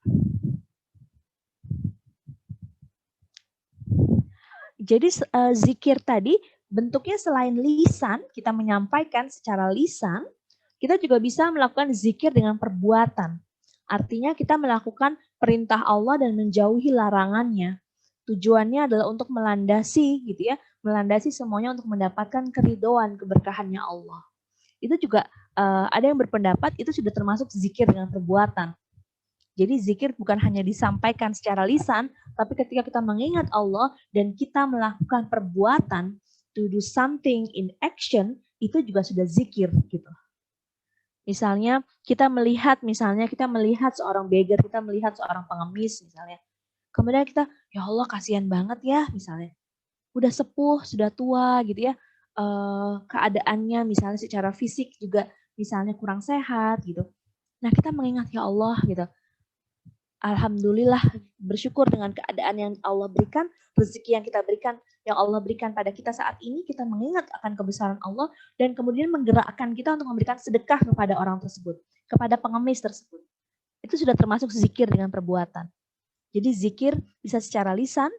Jadi zikir tadi bentuknya selain lisan, kita menyampaikan secara lisan, kita juga bisa melakukan zikir dengan perbuatan. Artinya kita melakukan perintah Allah dan menjauhi larangannya. Tujuannya adalah untuk melandasi gitu ya, melandasi semuanya untuk mendapatkan keridhaan, keberkahannya Allah. Itu juga ada yang berpendapat itu sudah termasuk zikir dengan perbuatan. Jadi zikir bukan hanya disampaikan secara lisan, tapi ketika kita mengingat Allah dan kita melakukan perbuatan, to do something in action, itu juga sudah zikir gitu. Misalnya kita melihat seorang beggar, kita melihat seorang pengemis misalnya. Kemudian kita, ya Allah kasihan banget ya misalnya. Udah sepuh, sudah tua gitu ya. Keadaannya misalnya secara fisik juga misalnya kurang sehat gitu. Nah kita mengingat ya Allah gitu. Alhamdulillah bersyukur dengan keadaan yang Allah berikan, rezeki yang kita berikan, yang Allah berikan pada kita saat ini, kita mengingat akan kebesaran Allah dan kemudian menggerakkan kita untuk memberikan sedekah kepada orang tersebut, kepada pengemis tersebut. Itu sudah termasuk zikir dengan perbuatan. Jadi zikir bisa secara lisan,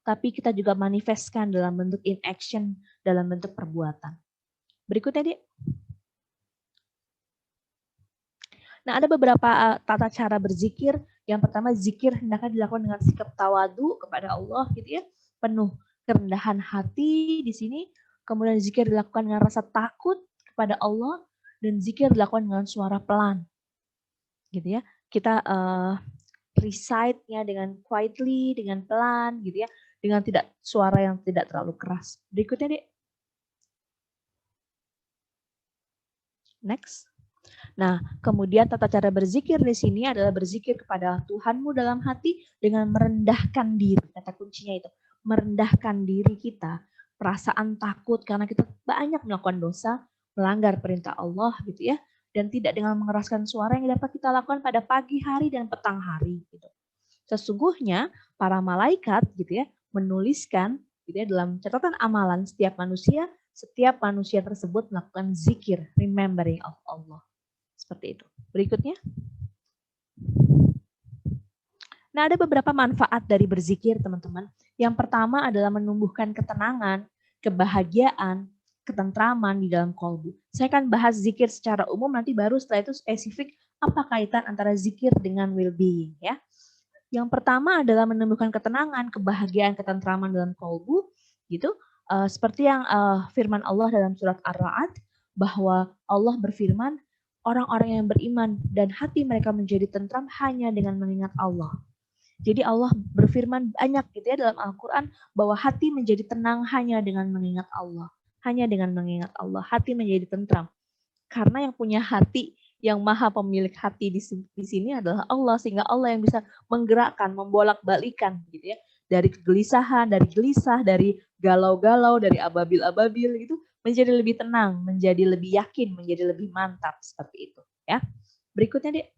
tapi kita juga manifestkan dalam bentuk in action, dalam bentuk perbuatan. Berikutnya, Dek. Nah, ada beberapa tata cara berzikir. Yang pertama, zikir hendaknya dilakukan dengan sikap tawadu kepada Allah, gitu ya, penuh kerendahan hati di sini. Kemudian zikir dilakukan dengan rasa takut kepada Allah, dan zikir dilakukan dengan suara pelan, gitu ya. Kita recite-nya dengan quietly, dengan pelan, gitu ya, dengan suara yang tidak terlalu keras. Berikutnya, Dek. Next. Nah, kemudian tata cara berzikir di sini adalah berzikir kepada Tuhanmu dalam hati dengan merendahkan diri. Kata kuncinya itu, merendahkan diri kita, perasaan takut karena kita banyak melakukan dosa, melanggar perintah Allah gitu ya, dan tidak dengan mengeraskan suara yang dapat kita lakukan pada pagi hari dan petang hari gitu. Sesungguhnya para malaikat gitu ya menuliskan gitu ya dalam catatan amalan setiap manusia tersebut melakukan zikir, remembering of Allah. Seperti itu. Berikutnya. Nah, ada beberapa manfaat dari berzikir, teman-teman. Yang pertama adalah menumbuhkan ketenangan, kebahagiaan, ketentraman di dalam kolbu. Saya akan bahas zikir secara umum, nanti baru setelah itu spesifik apa kaitan antara zikir dengan well-being ya. Yang pertama adalah menumbuhkan ketenangan, kebahagiaan, ketentraman dalam kolbu, gitu. Seperti yang firman Allah dalam surat Ar-Ra'd, bahwa Allah berfirman, orang-orang yang beriman dan hati mereka menjadi tentram hanya dengan mengingat Allah. Jadi Allah berfirman banyak gitu ya dalam Al-Quran, bahwa hati menjadi tenang hanya dengan mengingat Allah. Hanya dengan mengingat Allah, hati menjadi tentram. Karena yang punya hati, yang maha pemilik hati di sini adalah Allah, sehingga Allah yang bisa menggerakkan, membolak-balikan gitu ya, dari kegelisahan, dari gelisah, dari galau-galau, dari ababil-ababil gitu, menjadi lebih tenang, menjadi lebih yakin, menjadi lebih mantap seperti itu ya. Berikutnya Dek.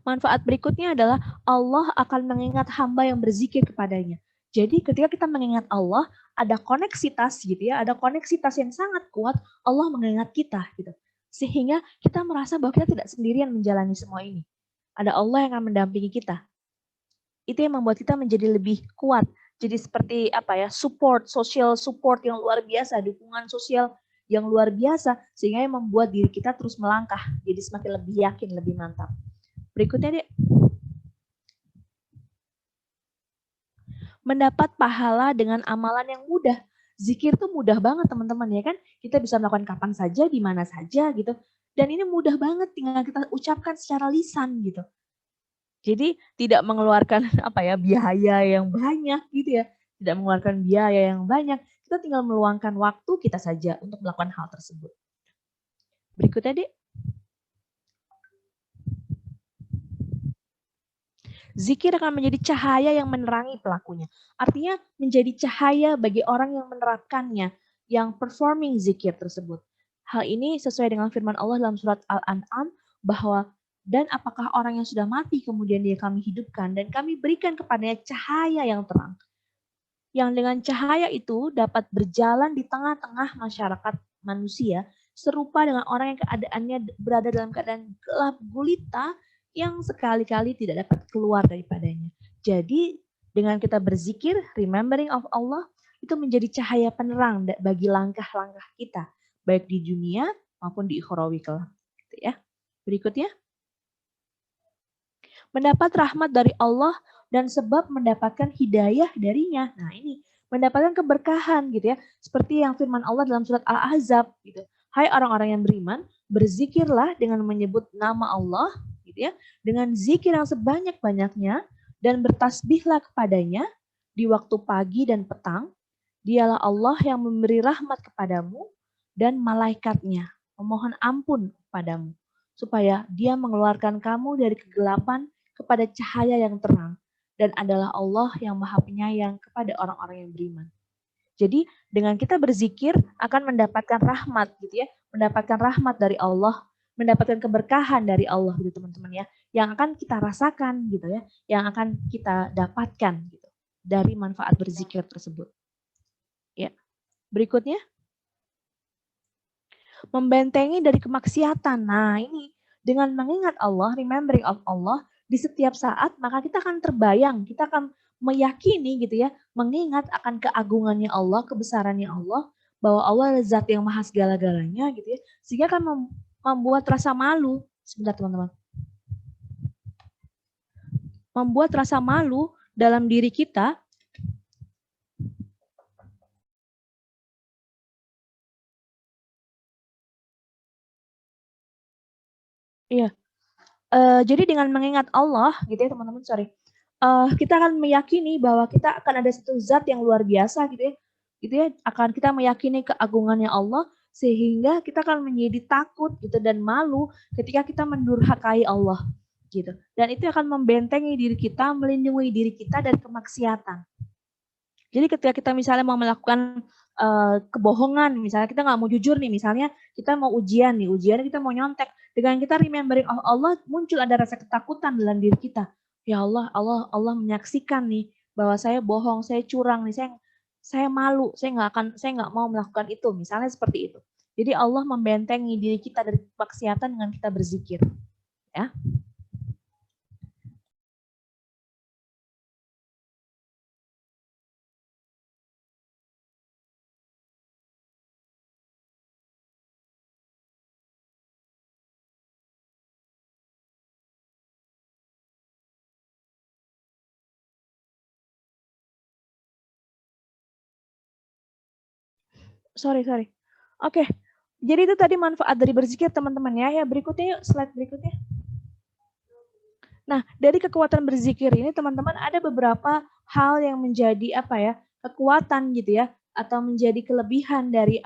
Manfaat berikutnya adalah Allah akan mengingat hamba yang berzikir kepadanya. Jadi ketika kita mengingat Allah, ada koneksitas gitu ya, ada koneksitas yang sangat kuat, Allah mengingat kita gitu. Sehingga kita merasa bahwa kita tidak sendirian menjalani semua ini. Ada Allah yang akan mendampingi kita. Itu yang membuat kita menjadi lebih kuat. Jadi seperti apa ya, social support yang luar biasa, dukungan sosial yang luar biasa, sehingga yang membuat diri kita terus melangkah, jadi semakin lebih yakin, lebih mantap. Berikutnya Dek. Mendapat pahala dengan amalan yang mudah. Zikir tuh mudah banget teman-teman ya kan. Kita bisa melakukan kapan saja, di mana saja gitu. Dan ini mudah banget tinggal kita ucapkan secara lisan gitu. Jadi tidak mengeluarkan apa ya, biaya yang banyak gitu ya. Tidak mengeluarkan biaya yang banyak. Kita tinggal meluangkan waktu kita saja untuk melakukan hal tersebut. Berikutnya Dek. Zikir akan menjadi cahaya yang menerangi pelakunya. Artinya menjadi cahaya bagi orang yang menerapkannya, yang performing zikir tersebut. Hal ini sesuai dengan firman Allah dalam surat Al-An'am, bahwa dan apakah orang yang sudah mati kemudian dia kami hidupkan dan kami berikan kepadanya cahaya yang terang. Yang dengan cahaya itu dapat berjalan di tengah-tengah masyarakat manusia, serupa dengan orang yang keadaannya berada dalam keadaan gelap gulita, yang sekali-kali tidak dapat keluar daripadanya. Jadi dengan kita berzikir, remembering of Allah, itu menjadi cahaya penerang bagi langkah-langkah kita, baik di dunia maupun di ukhrawi kelak. Gitu ya. Berikutnya, mendapat rahmat dari Allah dan sebab mendapatkan hidayah darinya. Nah ini, mendapatkan keberkahan gitu ya, seperti yang firman Allah dalam surat Al-Ahzab gitu. Hai orang-orang yang beriman, berzikirlah dengan menyebut nama Allah gitu ya, dengan zikir yang sebanyak-banyaknya dan bertasbihlah kepadanya di waktu pagi dan petang. Dialah Allah yang memberi rahmat kepadamu dan malaikatnya memohon ampun kepadamu supaya dia mengeluarkan kamu dari kegelapan kepada cahaya yang terang dan adalah Allah yang Maha Penyayang kepada orang-orang yang beriman. Jadi dengan kita berzikir akan mendapatkan rahmat gitu ya, mendapatkan rahmat dari Allah, mendapatkan keberkahan dari Allah gitu teman-teman ya, yang akan kita rasakan gitu ya, yang akan kita dapatkan gitu dari manfaat berzikir tersebut. Ya. Berikutnya, membentengi dari kemaksiatan. Nah, ini dengan mengingat Allah, remembering of Allah di setiap saat, maka kita akan terbayang, kita akan meyakini gitu ya, mengingat akan keagungannya Allah, kebesarannya Allah, bahwa Allah adalah zat yang maha segala-galanya gitu ya, sehingga akan membuat rasa malu. Sebentar teman-teman. Membuat rasa malu dalam diri kita. Iya. Jadi dengan mengingat Allah gitu ya teman-teman, kita akan meyakini bahwa kita akan ada satu zat yang luar biasa gitu ya, akan kita meyakini keagungannya Allah sehingga kita akan menjadi takut gitu dan malu ketika kita mendurhakai Allah gitu. Dan itu akan membentengi diri kita, melindungi diri kita dari kemaksiatan. Jadi ketika kita misalnya mau melakukan kebohongan, misalnya kita nggak mau jujur nih, misalnya kita mau ujian kita mau nyontek, dengan kita remembering of Allah muncul ada rasa ketakutan dalam diri kita. Ya Allah, Allah menyaksikan nih bahwa saya bohong, saya curang nih, saya malu, saya nggak mau melakukan itu, misalnya seperti itu. Jadi Allah membentengi diri kita dari kemaksiatan dengan kita berzikir, ya. sorry. Oke, jadi itu tadi manfaat dari berzikir teman-teman ya. Ya berikutnya yuk, slide berikutnya. Nah, dari kekuatan berzikir ini teman-teman ada beberapa hal yang menjadi apa ya, kekuatan gitu ya, atau menjadi kelebihan dari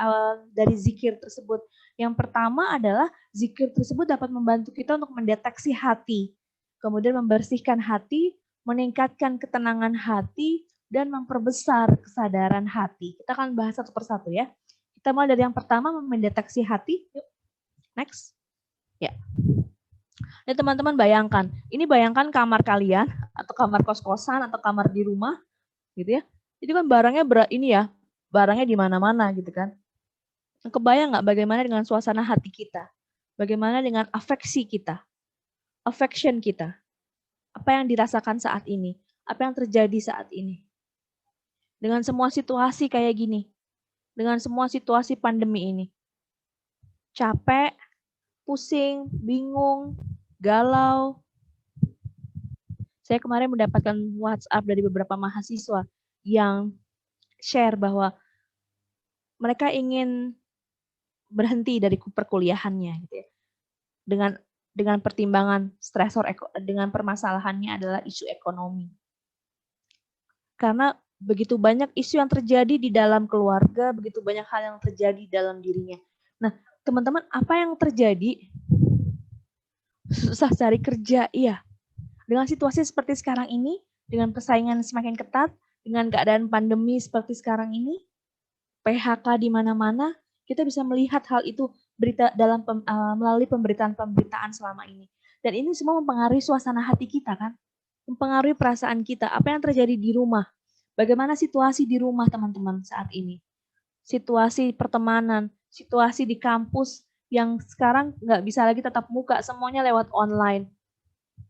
zikir tersebut. Yang pertama adalah zikir tersebut dapat membantu kita untuk mendeteksi hati, kemudian membersihkan hati, meningkatkan ketenangan hati, dan memperbesar kesadaran hati. Kita akan bahas satu persatu ya. Kita mulai dari yang pertama, mendeteksi hati. Yuk, next. Ya. Dan teman-teman bayangkan, ini bayangkan kamar kalian atau kamar kos-kosan atau kamar di rumah, gitu ya. Itu kan barangnya barangnya di mana-mana gitu kan. Kebayang nggak bagaimana dengan suasana hati kita? Bagaimana dengan afeksi kita? Affection kita? Apa yang dirasakan saat ini? Apa yang terjadi saat ini? Dengan semua situasi kayak gini. Dengan semua situasi pandemi ini. Capek, pusing, bingung, galau. Saya kemarin mendapatkan WhatsApp dari beberapa mahasiswa yang share bahwa mereka ingin berhenti dari perkuliahannya gitu ya. Dengan pertimbangan stresor, dengan permasalahannya adalah isu ekonomi. Karena begitu banyak isu yang terjadi di dalam keluarga, begitu banyak hal yang terjadi dalam dirinya. Nah, teman-teman, apa yang terjadi? Susah cari kerja, iya. Dengan situasi seperti sekarang ini, dengan persaingan semakin ketat, dengan keadaan pandemi seperti sekarang ini, PHK di mana-mana, kita bisa melihat hal itu melalui pemberitaan selama ini. Dan ini semua mempengaruhi suasana hati kita kan, mempengaruhi perasaan kita. Apa yang terjadi di rumah? Bagaimana situasi di rumah teman-teman saat ini? Situasi pertemanan, situasi di kampus yang sekarang nggak bisa lagi tatap muka, semuanya lewat online.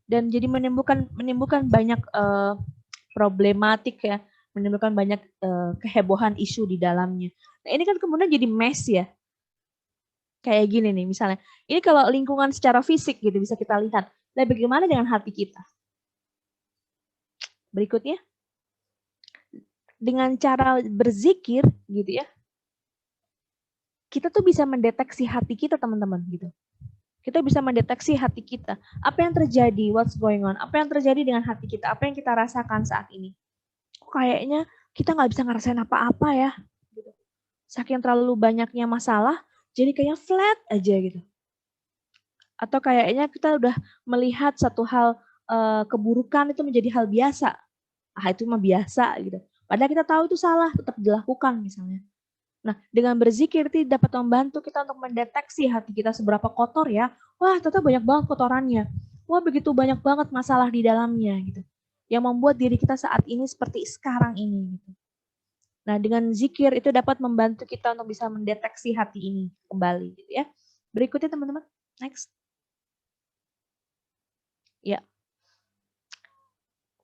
Dan jadi menimbulkan banyak problematik ya, menimbulkan banyak kehebohan isu di dalamnya. Nah ini kan kemudian jadi mess ya. Kayak gini nih misalnya. Ini kalau lingkungan secara fisik gitu bisa kita lihat. Nah bagaimana dengan hati kita? Berikutnya. Dengan cara berzikir gitu ya. Kita tuh bisa mendeteksi hati kita teman-teman gitu. Kita bisa mendeteksi hati kita. Apa yang terjadi? What's going on? Apa yang terjadi dengan hati kita? Apa yang kita rasakan saat ini? Kayaknya kita nggak bisa ngerasain apa-apa ya. Gitu. Saking terlalu banyaknya masalah, jadi kayak flat aja gitu. Atau kayaknya kita udah melihat satu hal keburukan itu menjadi hal biasa. Ah itu mah biasa gitu. Padahal kita tahu itu salah, tetap dilakukan misalnya. Nah, dengan berzikir itu dapat membantu kita untuk mendeteksi hati kita seberapa kotor ya. Wah, ternyata banyak banget kotorannya. Wah, begitu banyak banget masalah di dalamnya gitu. Yang membuat diri kita saat ini seperti sekarang ini gitu. Nah, dengan zikir itu dapat membantu kita untuk bisa mendeteksi hati ini kembali gitu ya. Berikutnya teman-teman. Next. Ya.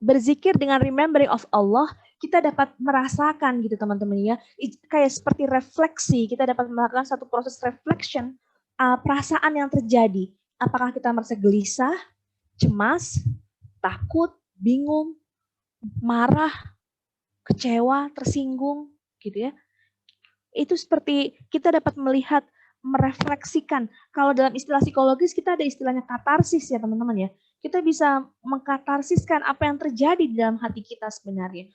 Berzikir dengan remembering of Allah, kita dapat merasakan gitu teman-teman ya, kayak seperti refleksi, kita dapat melakukan satu proses reflection, perasaan yang terjadi. Apakah kita merasa gelisah, cemas, takut, bingung, marah, kecewa, tersinggung, gitu ya. Itu seperti kita dapat melihat, merefleksikan. Kalau dalam istilah psikologis kita ada istilahnya katarsis ya teman-teman ya. Kita bisa mengkatarsiskan apa yang terjadi di dalam hati kita sebenarnya.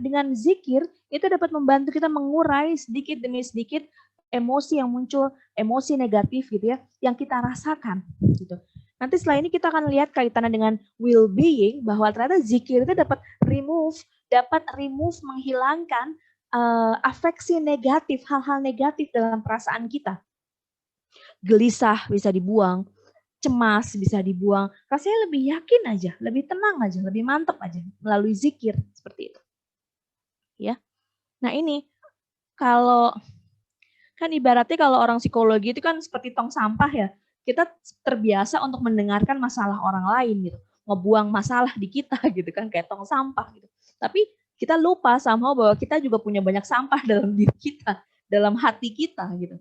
Dengan zikir itu dapat membantu kita mengurai sedikit demi sedikit emosi yang muncul, emosi negatif gitu ya, yang kita rasakan gitu. Nanti setelah ini kita akan lihat kaitannya dengan well-being, bahwa ternyata zikir itu dapat remove menghilangkan afeksi negatif, hal-hal negatif dalam perasaan kita. Gelisah bisa dibuang, cemas bisa dibuang, rasanya lebih yakin aja, lebih tenang aja, lebih mantap aja melalui zikir seperti itu. Ya. Nah, ini kalau kan ibaratnya kalau orang psikologi itu kan seperti tong sampah ya. Kita terbiasa untuk mendengarkan masalah orang lain gitu, ngebuang masalah di kita gitu kan kayak tong sampah gitu. Tapi kita lupa somehow bahwa kita juga punya banyak sampah dalam diri kita, dalam hati kita gitu.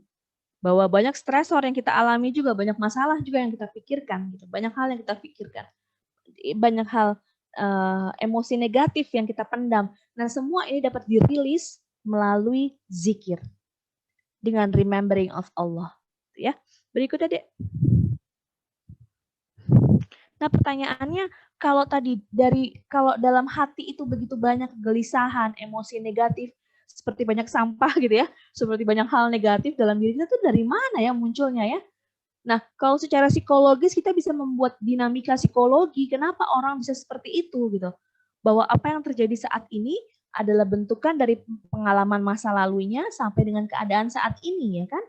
Bahwa banyak stresor yang kita alami juga, banyak masalah juga yang kita pikirkan gitu. Banyak hal yang kita pikirkan. Banyak hal emosi negatif yang kita pendam. Nah, semua ini dapat dirilis melalui zikir. dengan remembering of Allah. Ya. Berikutnya, Dek. Nah, pertanyaannya, kalau dalam hati itu begitu banyak kegelisahan, emosi negatif, seperti banyak sampah gitu ya, seperti banyak hal negatif dalam diri kita, itu dari mana ya munculnya ya? Nah, kalau secara psikologis kita bisa membuat dinamika psikologi, kenapa orang bisa seperti itu gitu. Bahwa apa yang terjadi saat ini adalah bentukan dari pengalaman masa lalunya sampai dengan keadaan saat ini ya kan.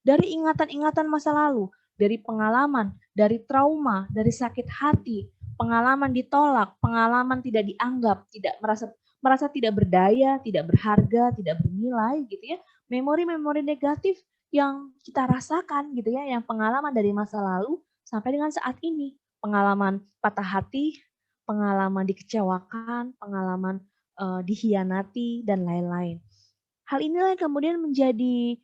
Dari ingatan-ingatan masa lalu, dari pengalaman, dari trauma, dari sakit hati, pengalaman ditolak, pengalaman tidak dianggap, tidak merasa tidak berdaya, tidak berharga, tidak bernilai gitu ya. Memori-memori negatif yang kita rasakan gitu ya, yang pengalaman dari masa lalu sampai dengan saat ini. Pengalaman patah hati, pengalaman dikecewakan, pengalaman dikhianati, dan lain-lain. Hal inilah yang kemudian menjadi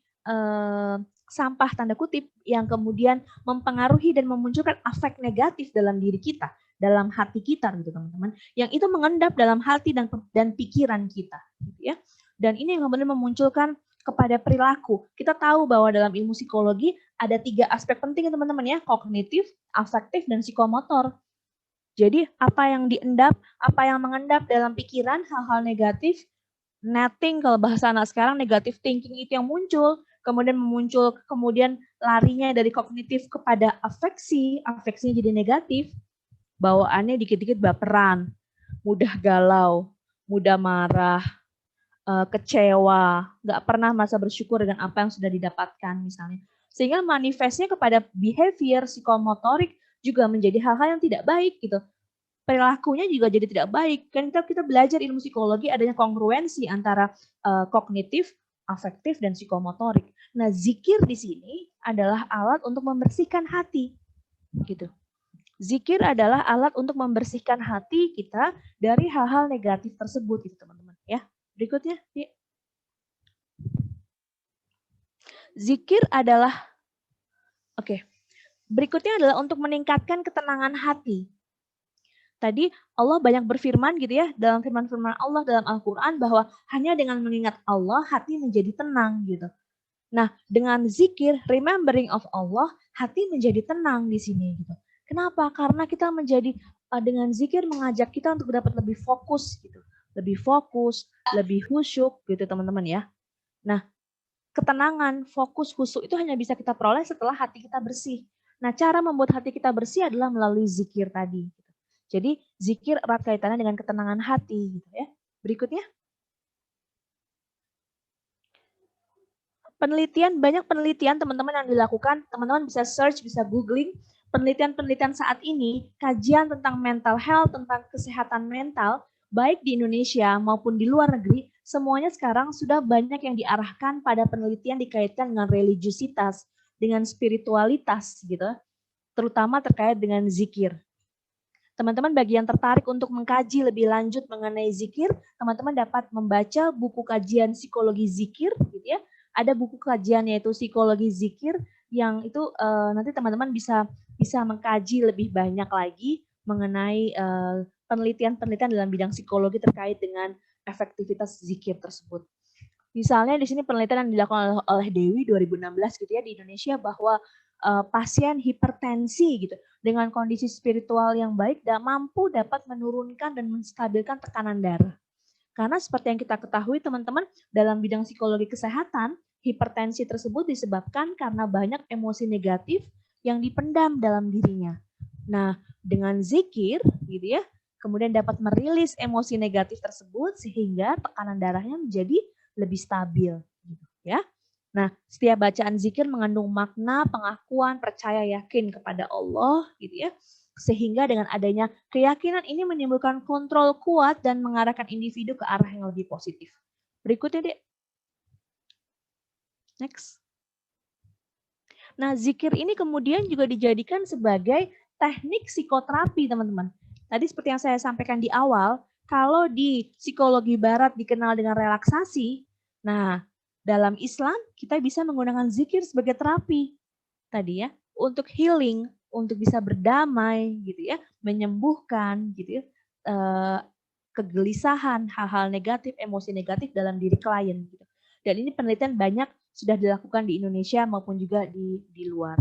sampah tanda kutip yang kemudian mempengaruhi dan memunculkan efek negatif dalam diri kita, dalam hati kita gitu teman-teman, yang itu mengendap dalam hati dan pikiran kita gitu ya. Dan ini yang kemudian memunculkan kepada perilaku. Kita tahu bahwa dalam ilmu psikologi ada 3 aspek penting ya teman-teman ya, kognitif, afektif, dan psikomotor. Jadi apa yang diendap, apa yang mengendap dalam pikiran, hal-hal negatif, netting kalau bahasa anak sekarang, negative thinking itu yang muncul, kemudian larinya dari kognitif kepada afeksinya jadi negatif, bawaannya dikit-dikit baperan, mudah galau, mudah marah, kecewa, nggak pernah merasa bersyukur dengan apa yang sudah didapatkan misalnya. Sehingga manifestnya kepada behavior psikomotorik juga menjadi hal-hal yang tidak baik gitu. Perilakunya juga jadi tidak baik. Kan kita belajar ilmu psikologi adanya kongruensi antara kognitif, afektif, dan psikomotorik. Nah, zikir di sini adalah alat untuk membersihkan hati. Gitu. Zikir adalah alat untuk membersihkan hati kita dari hal-hal negatif tersebut gitu, teman-teman, ya. Berikutnya, ya. Zikir adalah berikutnya adalah untuk meningkatkan ketenangan hati. Tadi Allah banyak berfirman gitu ya, dalam firman-firman Allah dalam Al-Quran bahwa hanya dengan mengingat Allah hati menjadi tenang gitu. Nah, dengan zikir, remembering of Allah, hati menjadi tenang di sini gitu. Kenapa? Karena kita menjadi dengan zikir mengajak kita untuk dapat lebih fokus gitu. Lebih fokus, lebih khusyuk gitu teman-teman ya. Nah, ketenangan, fokus, khusyuk itu hanya bisa kita peroleh setelah hati kita bersih. Nah, cara membuat hati kita bersih adalah melalui zikir tadi. Jadi zikir erat kaitannya dengan ketenangan hati gitu ya. Berikutnya. Banyak penelitian teman-teman yang dilakukan, teman-teman bisa search, bisa googling, penelitian-penelitian saat ini, kajian tentang mental health, tentang kesehatan mental, baik di Indonesia maupun di luar negeri, semuanya sekarang sudah banyak yang diarahkan pada penelitian dikaitkan dengan religiusitas, dengan spiritualitas gitu, terutama terkait dengan zikir. Teman-teman bagi yang tertarik untuk mengkaji lebih lanjut mengenai zikir, teman-teman dapat membaca buku kajian psikologi zikir gitu ya. Ada buku kajian yaitu psikologi zikir yang itu nanti teman-teman bisa mengkaji lebih banyak lagi mengenai penelitian-penelitian dalam bidang psikologi terkait dengan efektivitas zikir tersebut. Misalnya di sini penelitian yang dilakukan oleh Dewi 2016 gitu ya di Indonesia bahwa pasien hipertensi gitu dengan kondisi spiritual yang baik mampu dapat menurunkan dan menstabilkan tekanan darah. Karena seperti yang kita ketahui teman-teman dalam bidang psikologi kesehatan, hipertensi tersebut disebabkan karena banyak emosi negatif yang dipendam dalam dirinya. Nah, dengan zikir gitu ya, kemudian dapat merilis emosi negatif tersebut sehingga tekanan darahnya menjadi lebih stabil gitu ya. Nah, setiap bacaan zikir mengandung makna pengakuan, percaya, yakin kepada Allah gitu ya. Sehingga dengan adanya keyakinan ini menimbulkan kontrol kuat dan mengarahkan individu ke arah yang lebih positif. Berikutnya, Dek. Next. Nah, zikir ini kemudian juga dijadikan sebagai teknik psikoterapi, teman-teman. Tadi seperti yang saya sampaikan di awal, kalau di psikologi barat dikenal dengan relaksasi, nah, dalam Islam kita bisa menggunakan zikir sebagai terapi tadi ya, untuk healing, untuk bisa berdamai gitu ya, menyembuhkan gitu ya, kegelisahan, hal-hal negatif, emosi negatif dalam diri klien gitu. Dan ini penelitian banyak sudah dilakukan di Indonesia maupun juga di luar.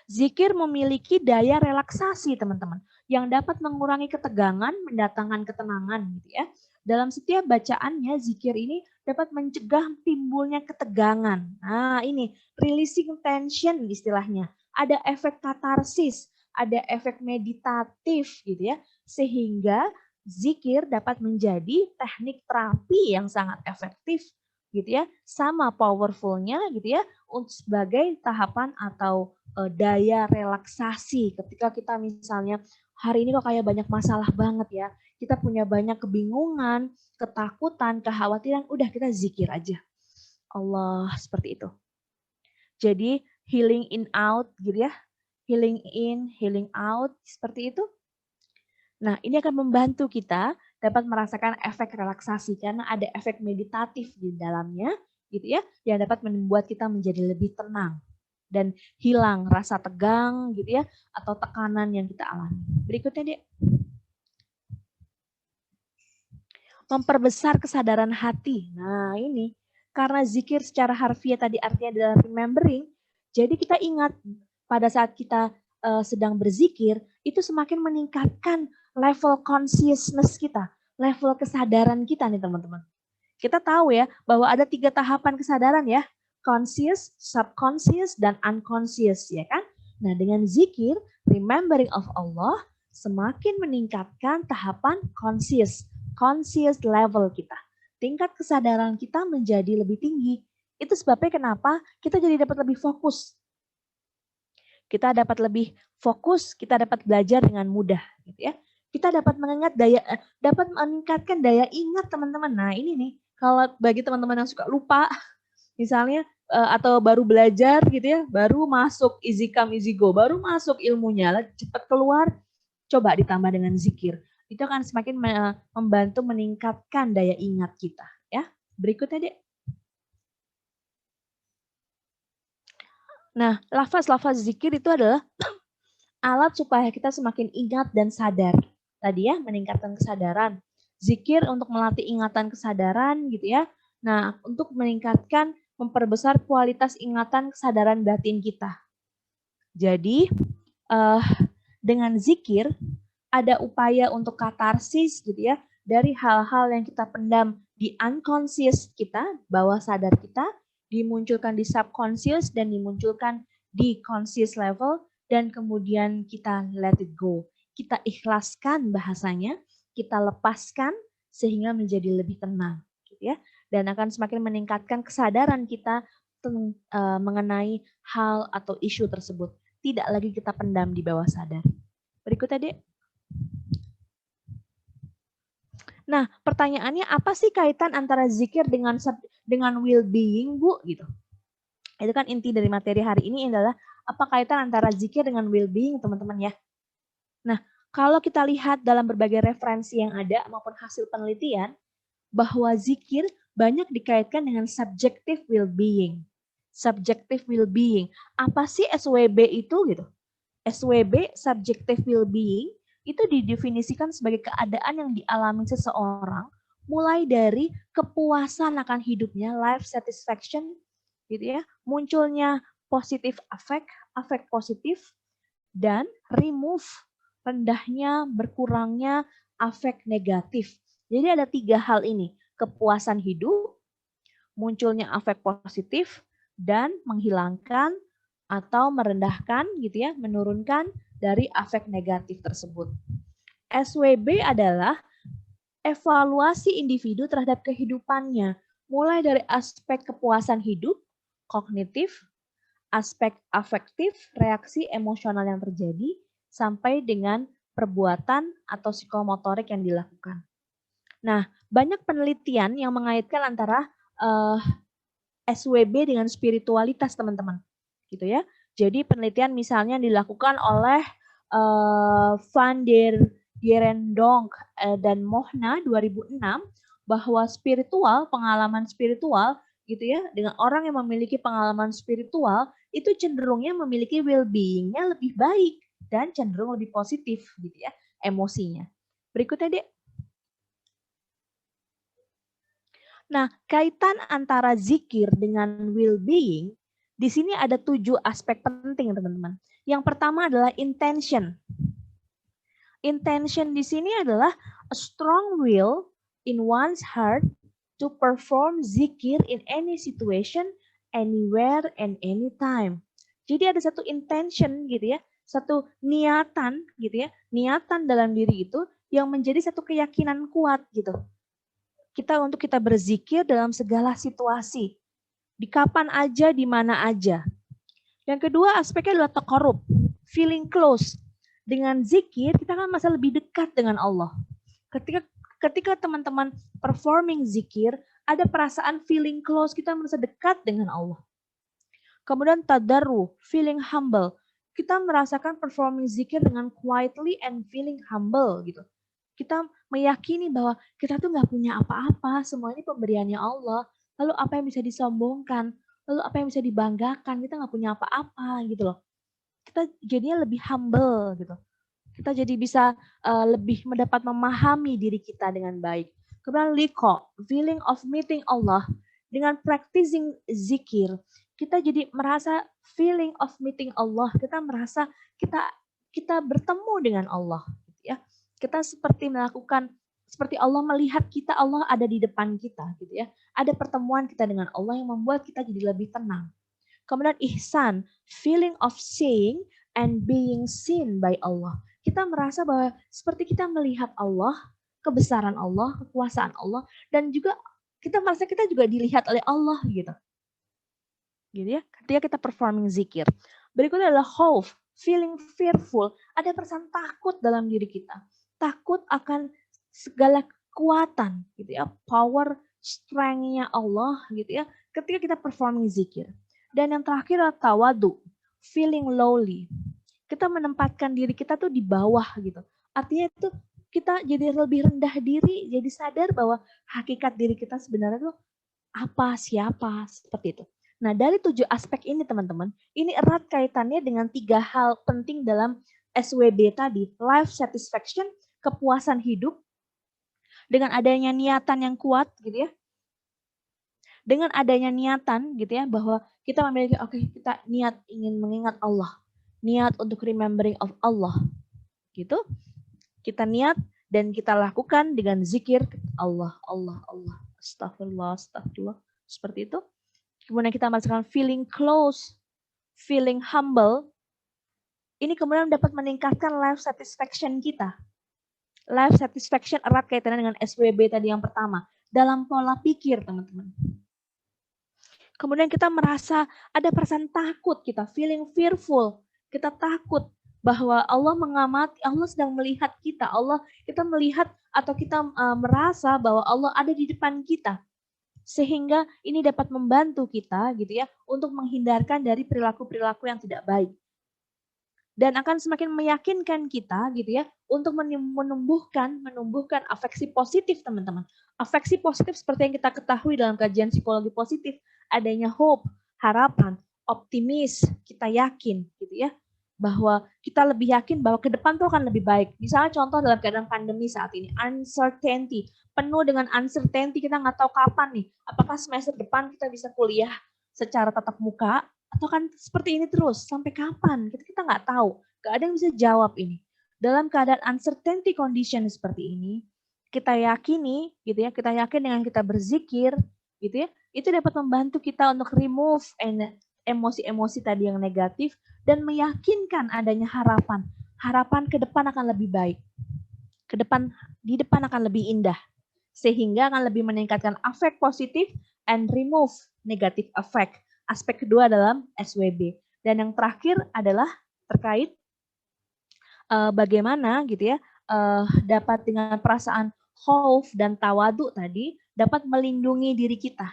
Zikir memiliki daya relaksasi, teman-teman, yang dapat mengurangi ketegangan, mendatangkan ketenangan, gitu ya. Dalam setiap bacaannya, zikir ini dapat mencegah timbulnya ketegangan. Nah, ini releasing tension istilahnya. Ada efek katarsis, ada efek meditatif, gitu ya, sehingga zikir dapat menjadi teknik terapi yang sangat efektif, gitu ya, sama powerfulnya, gitu ya, untuk sebagai tahapan atau daya relaksasi ketika kita misalnya hari ini kok kayak banyak masalah banget ya, kita punya banyak kebingungan, ketakutan, kekhawatiran, udah kita zikir aja. Allah, seperti itu. Jadi healing in out gitu ya, healing in, healing out, seperti itu. Nah, ini akan membantu kita dapat merasakan efek relaksasi karena ada efek meditatif di dalamnya gitu ya, yang dapat membuat kita menjadi lebih tenang dan hilang rasa tegang gitu ya, atau tekanan yang kita alami. Berikutnya, Dek. Memperbesar kesadaran hati. Nah, ini karena zikir secara harfiah tadi artinya adalah remembering, jadi kita ingat pada saat kita sedang berzikir, itu semakin meningkatkan level consciousness kita, level kesadaran kita nih teman-teman. Kita tahu ya bahwa ada 3 tahapan kesadaran ya, conscious, subconscious, dan unconscious ya kan. Nah dengan zikir, remembering of Allah, semakin meningkatkan tahapan conscious level kita. Tingkat kesadaran kita menjadi lebih tinggi. Itu sebabnya kenapa kita jadi dapat lebih fokus. Kita dapat lebih fokus, kita dapat belajar dengan mudah gitu ya. Kita dapat dapat meningkatkan daya ingat teman-teman. Nah ini nih, kalau bagi teman-teman yang suka lupa, misalnya atau baru belajar gitu ya, baru masuk easy come easy go, baru masuk ilmunya, cepat keluar, coba ditambah dengan zikir. Itu akan semakin membantu meningkatkan daya ingat kita. Ya, berikutnya Dek. Nah, lafaz-lafaz zikir itu adalah alat supaya kita semakin ingat dan sadar. Tadi ya, meningkatkan kesadaran. Zikir untuk melatih ingatan kesadaran gitu ya. Nah, untuk meningkatkan, memperbesar kualitas ingatan kesadaran batin kita. Jadi, dengan zikir, ada upaya untuk katarsis gitu ya, dari hal-hal yang kita pendam di unconscious kita, bawah sadar kita, dimunculkan di subconscious dan dimunculkan di conscious level, dan kemudian kita let it go. Kita ikhlaskan bahasanya, kita lepaskan sehingga menjadi lebih tenang gitu ya, dan akan semakin meningkatkan kesadaran kita mengenai hal atau isu tersebut. Tidak lagi kita pendam di bawah sadar. Berikutnya, Dek. Nah, pertanyaannya apa sih kaitan antara zikir dengan well-being, Bu? Gitu. Itu kan inti dari materi hari ini adalah apa kaitan antara zikir dengan well-being, teman-teman ya. Nah, kalau kita lihat dalam berbagai referensi yang ada maupun hasil penelitian, bahwa zikir banyak dikaitkan dengan subjective well-being. Subjective well-being. Apa sih SWB itu gitu? SWB, subjective well-being, itu didefinisikan sebagai keadaan yang dialami seseorang mulai dari kepuasan akan hidupnya, life satisfaction, gitu ya, munculnya positif afek positif, dan remove, rendahnya, berkurangnya afek negatif. Jadi ada 3 hal ini, kepuasan hidup, munculnya afek positif, dan menghilangkan atau merendahkan gitu ya, menurunkan dari afek negatif tersebut. SWB adalah evaluasi individu terhadap kehidupannya, mulai dari aspek kepuasan hidup, kognitif, aspek afektif, reaksi emosional yang terjadi, sampai dengan perbuatan atau psikomotorik yang dilakukan. Nah, banyak penelitian yang mengaitkan antara SWB dengan spiritualitas, teman-teman. Gitu ya. Jadi penelitian misalnya dilakukan oleh Van der Dierendonck dan Mohna 2006 bahwa pengalaman spiritual gitu ya, dengan orang yang memiliki pengalaman spiritual itu cenderungnya memiliki well-being-nya lebih baik dan cenderung lebih positif gitu ya, emosinya. Berikutnya, Dek. Nah, kaitan antara zikir dengan well-being, di sini ada 7 aspek penting, teman-teman. Yang pertama adalah intention. Intention di sini adalah a strong will in one's heart to perform zikir in any situation, anywhere, and anytime. Jadi ada satu intention gitu ya, satu niatan gitu ya, niatan dalam diri itu yang menjadi satu keyakinan kuat gitu. Untuk kita berzikir dalam segala situasi, di kapan aja, di mana aja. Yang kedua aspeknya adalah taqarrub, feeling close. Dengan zikir kita kan merasa lebih dekat dengan Allah. Ketika teman-teman performing zikir, ada perasaan feeling close, kita merasa dekat dengan Allah. Kemudian tadarru, feeling humble. Kita merasakan performing zikir dengan quietly and feeling humble gitu. Kita meyakini bahwa kita tuh nggak punya apa-apa, semua ini pemberiannya Allah. Lalu apa yang bisa disombongkan? Lalu apa yang bisa dibanggakan? Kita nggak punya apa-apa gitu loh. Kita jadinya lebih humble gitu. Kita jadi bisa lebih mendapat memahami diri kita dengan baik. Kemudian liqa, feeling of meeting Allah. Dengan practicing zikir, kita jadi merasa feeling of meeting Allah. Kita merasa kita bertemu dengan Allah gitu ya. Kita seperti Allah melihat kita, Allah ada di depan kita gitu ya. Ada pertemuan kita dengan Allah yang membuat kita jadi lebih tenang. Kemudian ihsan, feeling of seeing and being seen by Allah. Kita merasa bahwa seperti kita melihat Allah, kebesaran Allah, kekuasaan Allah, dan juga kita merasa kita juga dilihat oleh Allah gitu. Gitu ya, ketika kita performing zikir. Berikutnya adalah khauf, feeling fearful, ada perasaan takut dalam diri kita. Takut akan segala kekuatan gitu ya, power, strength-nya Allah gitu ya, ketika kita performing zikir. Dan yang terakhir adalah tawadu, feeling lowly. Kita menempatkan diri kita tuh di bawah gitu. Artinya itu kita jadi lebih rendah diri, jadi sadar bahwa hakikat diri kita sebenarnya tuh apa, siapa, seperti itu. Nah, dari 7 aspek ini teman-teman, ini erat kaitannya dengan 3 hal penting dalam SWB tadi, life satisfaction, kepuasan hidup, dengan adanya niatan yang kuat gitu ya. Dengan adanya niatan gitu ya, bahwa kita memiliki kita niat ingin mengingat Allah, niat untuk remembering of Allah gitu. Kita niat dan kita lakukan dengan zikir Allah, Allah, Allah, astagfirullah, astagfirullah, seperti itu. Kemudian kita merasakan feeling close, feeling humble. Ini kemudian dapat meningkatkan life satisfaction kita. Life satisfaction erat kaitannya dengan SWB tadi yang pertama. Dalam pola pikir, teman-teman. Kemudian kita merasa ada perasaan takut kita, feeling fearful. Kita takut bahwa Allah mengamati, Allah sedang melihat kita. Kita melihat atau kita merasa bahwa Allah ada di depan kita. Sehingga ini dapat membantu kita gitu ya untuk menghindarkan dari perilaku-perilaku yang tidak baik. Dan akan semakin meyakinkan kita gitu ya untuk menumbuhkan afeksi positif, teman-teman. Afeksi positif seperti yang kita ketahui dalam kajian psikologi positif, adanya hope, harapan, optimis, kita yakin gitu ya bahwa kita lebih yakin bahwa ke depan tuh akan lebih baik. Misalnya contoh dalam keadaan pandemi saat ini, uncertainty, penuh dengan uncertainty, kita nggak tahu kapan nih, apakah semester depan kita bisa kuliah secara tatap muka, atau kan seperti ini terus, sampai kapan? Kita nggak tahu, nggak ada yang bisa jawab ini. Dalam keadaan uncertainty condition seperti ini, kita yakini, gitu ya, kita yakin dengan kita berzikir, gitu ya, itu dapat membantu kita untuk remove emosi-emosi tadi yang negatif, dan meyakinkan adanya harapan. Harapan ke depan akan lebih baik. Di depan akan lebih indah. Sehingga akan lebih meningkatkan afek positif and remove negative effect. Aspek kedua dalam SWB. Dan yang terakhir adalah terkait bagaimana gitu ya dapat dengan perasaan khauf dan tawadu tadi dapat melindungi diri kita,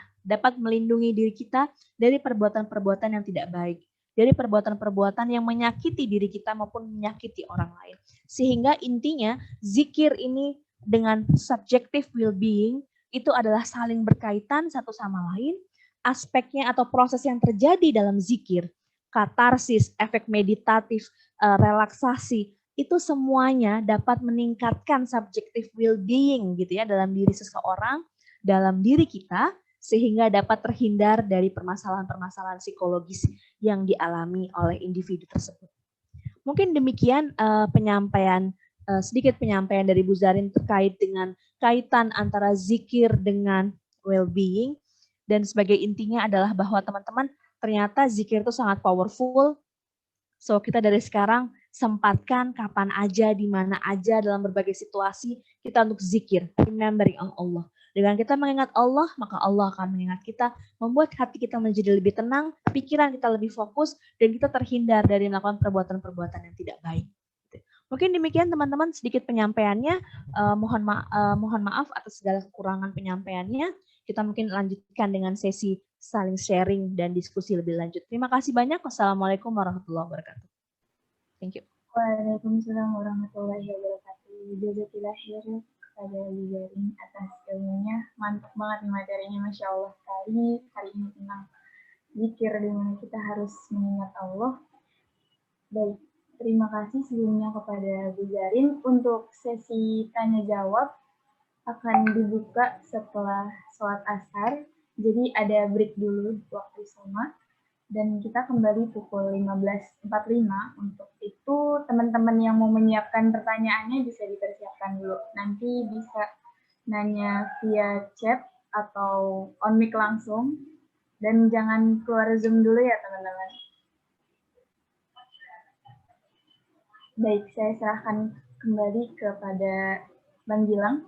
dari perbuatan-perbuatan yang tidak baik, dari perbuatan-perbuatan yang menyakiti diri kita maupun menyakiti orang lain. Sehingga intinya zikir ini dengan subjective well-being itu adalah saling berkaitan satu sama lain. Aspeknya atau proses yang terjadi dalam zikir, katarsis, efek meditatif, relaksasi, itu semuanya dapat meningkatkan subjective well-being gitu ya dalam diri seseorang dalam diri kita sehingga dapat terhindar dari permasalahan-permasalahan psikologis yang dialami oleh individu tersebut. Mungkin demikian sedikit penyampaian dari Bu Zarin terkait dengan kaitan antara zikir dengan well-being, dan sebagai intinya adalah bahwa teman-teman ternyata zikir itu sangat powerful. So kita dari sekarang sempatkan kapan aja, di mana aja, dalam berbagai situasi kita untuk zikir, remembering on Allah. Dengan kita mengingat Allah, maka Allah akan mengingat kita, membuat hati kita menjadi lebih tenang, pikiran kita lebih fokus, dan kita terhindar dari melakukan perbuatan-perbuatan yang tidak baik. Mungkin demikian teman-teman sedikit penyampaiannya. Mohon maaf atas segala kekurangan penyampaiannya. Kita mungkin lanjutkan dengan sesi saling sharing dan diskusi lebih lanjut. Terima kasih banyak. Wassalamualaikum warahmatullahi wabarakatuh. Thank you. Waalaikumsalam warahmatullahi wabarakatuh. Jazakallah khair kepada Bu Zarin atas ilmunya. Mantap banget materinya, Masya Allah sekali. Hari ini tentang zikir di mana kita harus mengingat Allah. Baik, terima kasih sebelumnya kepada Bu Zarin. Untuk sesi tanya jawab akan dibuka setelah sholat asar. Jadi ada break dulu waktu sama. Dan kita kembali pukul 15.45. Untuk itu teman-teman yang mau menyiapkan pertanyaannya bisa dipersiapkan dulu. Nanti bisa nanya via chat atau on mic langsung. Dan jangan keluar Zoom dulu ya teman-teman. Baik, saya serahkan kembali kepada Bang Gilang.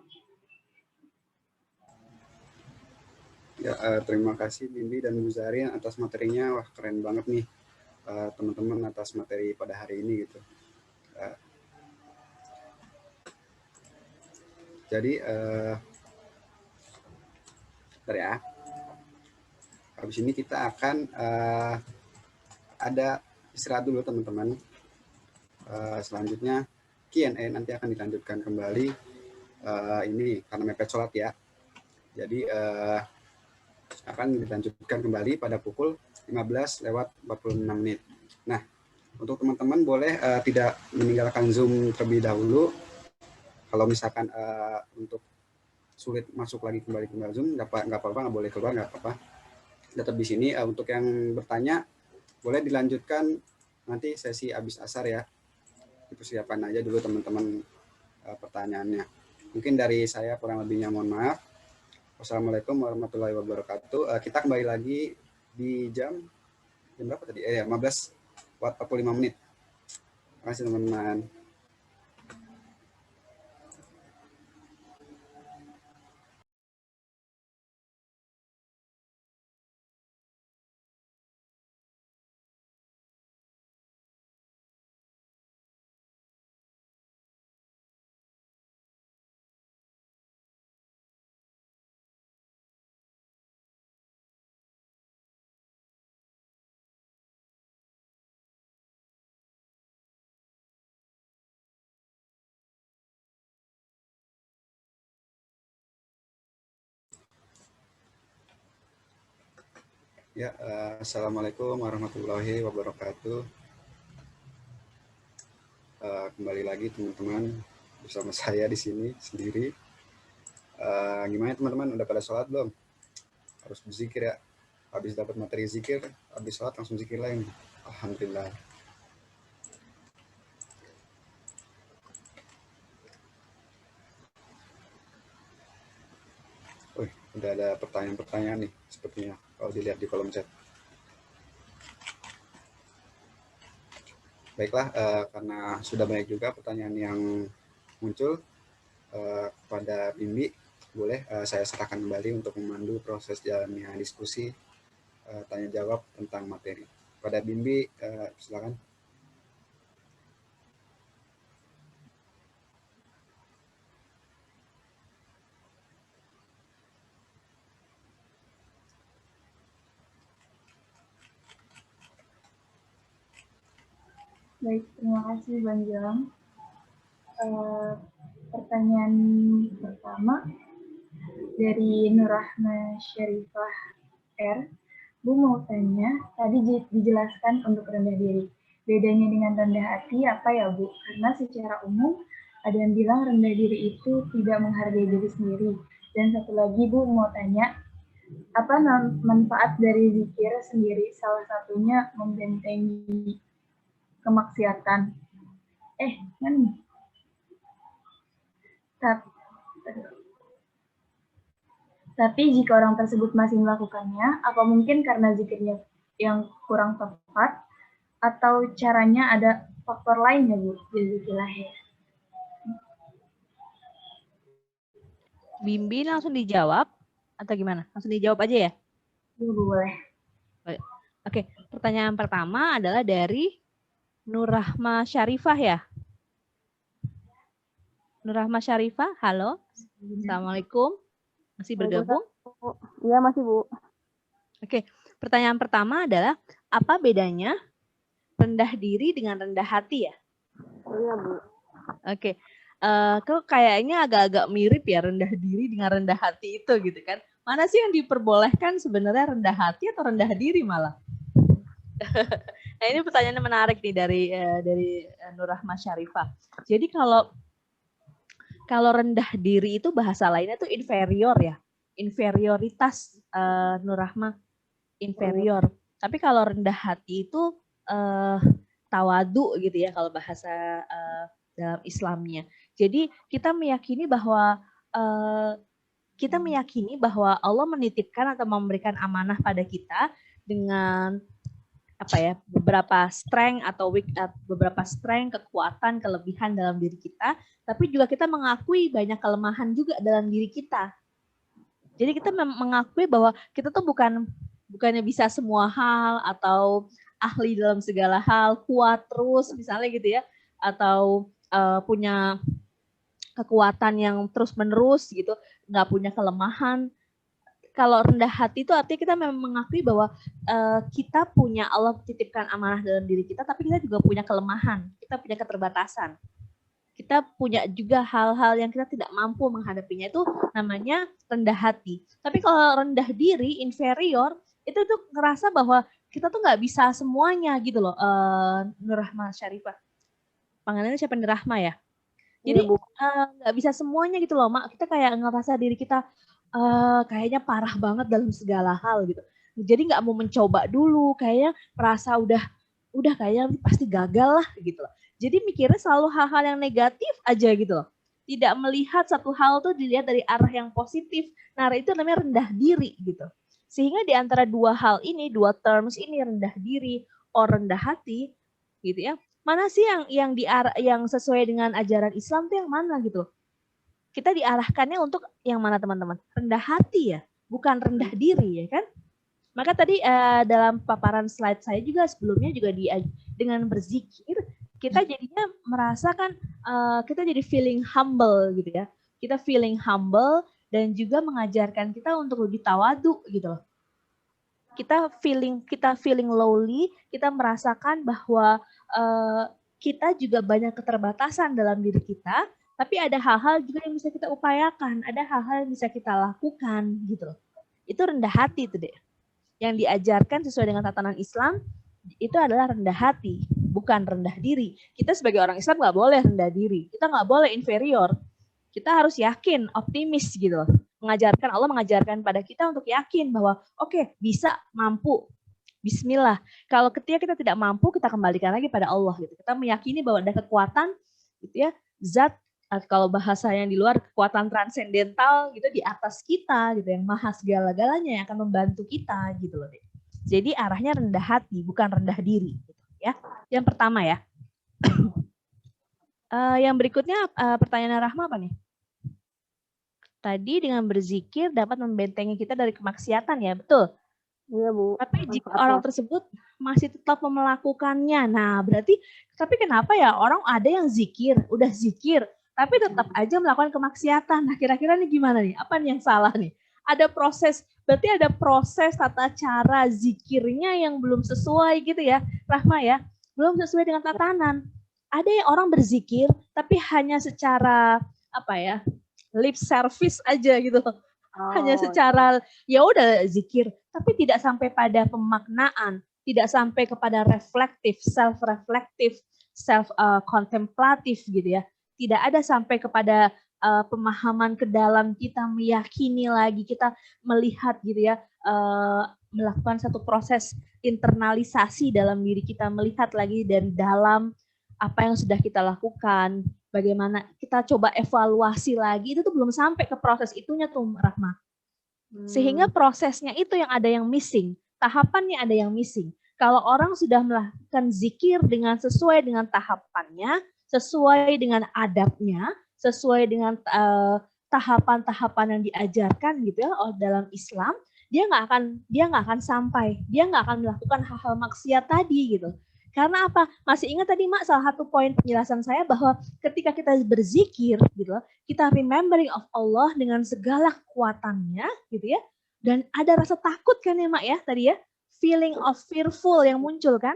Ya, terima kasih Bimbi dan Bu Zarin atas materinya. Wah, keren banget nih teman-teman atas materi pada hari ini gitu. Jadi bentar ya. Habis ini kita akan ada istirahat dulu teman-teman. Selanjutnya Q&A nanti akan dilanjutkan kembali ini karena mepet sholat ya. Jadi akan dilanjutkan kembali pada pukul 15:46. Nah, untuk teman-teman boleh tidak meninggalkan Zoom terlebih dahulu. Kalau misalkan untuk sulit masuk lagi kembali ke Zoom, nggak apa-apa, nggak boleh keluar, nggak apa-apa. Tetap di sini. Untuk yang bertanya, boleh dilanjutkan nanti sesi habis asar ya. Dipersiapkan aja dulu teman-teman pertanyaannya. Mungkin dari saya kurang lebihnya mohon maaf. Wassalamualaikum warahmatullahi wabarakatuh. Kita kembali lagi di jam berapa tadi? 15:45. Terima kasih teman-teman. Ya, assalamualaikum warahmatullahi wabarakatuh. Kembali lagi teman-teman bersama saya di sini sendiri. Gimana teman-teman? Udah pada sholat belum? Harus berzikir ya. Habis dapat materi zikir, habis sholat langsung zikir lagi. Alhamdulillah. Udah ada pertanyaan-pertanyaan nih sepertinya kalau dilihat di kolom chat. Baiklah, karena sudah banyak juga pertanyaan yang muncul kepada Bimbi, boleh saya serahkan kembali untuk memandu proses jalannya diskusi tanya jawab tentang materi. Pada Bimbi, silakan. Baik, terima kasih Bang Gilang. Pertanyaan pertama dari Nurrahma Syarifah R. Bu mau tanya, tadi dijelaskan untuk rendah diri. Bedanya dengan rendah hati apa ya Bu? Karena secara umum ada yang bilang rendah diri itu tidak menghargai diri sendiri. Dan satu lagi Bu mau tanya, apa manfaat dari zikir sendiri? Salah satunya membentengi kemaksiatan. Kan? Tapi jika orang tersebut masih melakukannya, apa mungkin karena zikirnya yang kurang tepat, atau caranya ada faktor lain ya Bu? Jazakillah ya. Bimbi langsung dijawab atau gimana? Langsung dijawab aja ya? Boleh. Oke, pertanyaan pertama adalah dari Nurrahma Syarifah ya? Nurrahma Syarifah, halo. Assalamualaikum. Masih bergabung? Iya, masih Bu. Oke, pertanyaan pertama adalah apa bedanya rendah diri dengan rendah hati ya? Iya, Bu. Oke, kok kayaknya agak-agak mirip ya rendah diri dengan rendah hati itu gitu kan? Mana sih yang diperbolehkan sebenarnya rendah hati atau rendah diri malah? Nah ini pertanyaan menarik nih dari Nurrahma Syarifah. Jadi kalau rendah diri itu bahasa lainnya tuh inferior ya, inferioritas Nurrahma inferior. Tapi kalau rendah hati itu tawadu gitu ya kalau bahasa dalam Islamnya. Jadi kita meyakini bahwa Allah menitipkan atau memberikan amanah pada kita dengan beberapa strength atau beberapa strength, kekuatan, kelebihan dalam diri kita, tapi juga kita mengakui banyak kelemahan juga dalam diri kita. Jadi kita mengakui bahwa kita tuh bukannya bisa semua hal atau ahli dalam segala hal, kuat terus misalnya gitu ya, atau punya kekuatan yang terus-menerus gitu, nggak punya kelemahan. Kalau rendah hati itu artinya kita memang mengakui bahwa kita punya, Allah titipkan amanah dalam diri kita, tapi kita juga punya kelemahan, kita punya keterbatasan. Kita punya juga hal-hal yang kita tidak mampu menghadapinya, itu namanya rendah hati. Tapi kalau rendah diri, inferior, itu tuh ngerasa bahwa kita tuh nggak bisa semuanya gitu loh. Nurrahma Syarifah. Panggilannya siapa? Nurrahma ya? Jadi nggak bisa semuanya gitu loh, Mak. Kita kayak ngerasa diri kita kayaknya parah banget dalam segala hal gitu. Jadi nggak mau mencoba dulu, kayaknya merasa udah kayaknya pasti gagal lah gitu loh. Jadi mikirnya selalu hal-hal yang negatif aja gitu loh. Tidak melihat satu hal tuh dilihat dari arah yang positif. Nah itu namanya rendah diri gitu. Sehingga di antara dua hal ini, dua terms ini, rendah diri or rendah hati gitu ya. Mana sih yang sesuai dengan ajaran Islam tuh yang mana gitu? Kita diarahkannya untuk yang mana teman-teman? Rendah hati ya, bukan rendah diri ya kan? Maka tadi dalam paparan slide saya juga sebelumnya juga dengan berzikir kita jadinya merasakan kita jadi feeling humble gitu ya. Kita feeling humble dan juga mengajarkan kita untuk lebih tawadu gitu loh. Kita feeling lowly, kita merasakan bahwa kita juga banyak keterbatasan dalam diri kita. Tapi ada hal-hal juga yang bisa kita upayakan, ada hal-hal yang bisa kita lakukan gitu. Itu rendah hati itu deh. Yang diajarkan sesuai dengan tatanan Islam itu adalah rendah hati, bukan rendah diri. Kita sebagai orang Islam nggak boleh rendah diri, kita nggak boleh inferior. Kita harus yakin, optimis gitu. Allah mengajarkan pada kita untuk yakin bahwa oke, bisa, mampu. Bismillah. Kalau ketika kita tidak mampu, kita kembalikan lagi pada Allah gitu. Kita meyakini bahwa ada kekuatan gitu ya, zat, kalau bahasa yang di luar, kekuatan transendental gitu di atas kita gitu, yang maha segala-galanya yang akan membantu kita gitu loh. Jadi arahnya rendah hati, bukan rendah diri gitu, ya. Yang pertama ya. Yang berikutnya pertanyaan Rahma apa nih? Tadi dengan berzikir dapat membentengi kita dari kemaksiatan ya, betul? Iya, Bu. Tapi jika orang tersebut masih tetap melakukannya, nah berarti, tapi kenapa ya orang ada yang zikir, udah zikir, tapi tetap aja melakukan kemaksiatan. Nah, kira-kira nih gimana nih? Apa nih yang salah nih? Ada proses, berarti ada proses tata cara zikirnya yang belum sesuai gitu ya, Rahma ya. Belum sesuai dengan tatanan. Ada yang orang berzikir, tapi hanya secara, lip service aja gitu. Hanya secara, ya udah zikir, tapi tidak sampai pada pemaknaan, tidak sampai kepada reflektif, self-reflektif, self-kontemplatif gitu ya. Tidak ada sampai kepada pemahaman ke dalam, kita meyakini lagi, kita melihat gitu ya, melakukan satu proses internalisasi dalam diri kita, melihat lagi dari dalam apa yang sudah kita lakukan, bagaimana kita coba evaluasi lagi, itu tuh belum sampai ke proses itunya tuh Rahma. Sehingga prosesnya itu yang ada yang missing, tahapannya ada yang missing. Kalau orang sudah melakukan zikir dengan sesuai dengan tahapannya, sesuai dengan adabnya, sesuai dengan tahapan-tahapan yang diajarkan gitu ya dalam Islam, dia nggak akan sampai, dia nggak akan melakukan hal-hal maksiat tadi gitu. Karena apa? Masih ingat tadi Mak salah satu poin penjelasan saya bahwa ketika kita berzikir gitu, kita remembering of Allah dengan segala kekuatannya gitu ya, dan ada rasa takut kan ya Mak ya tadi ya, feeling of fearful yang muncul kan.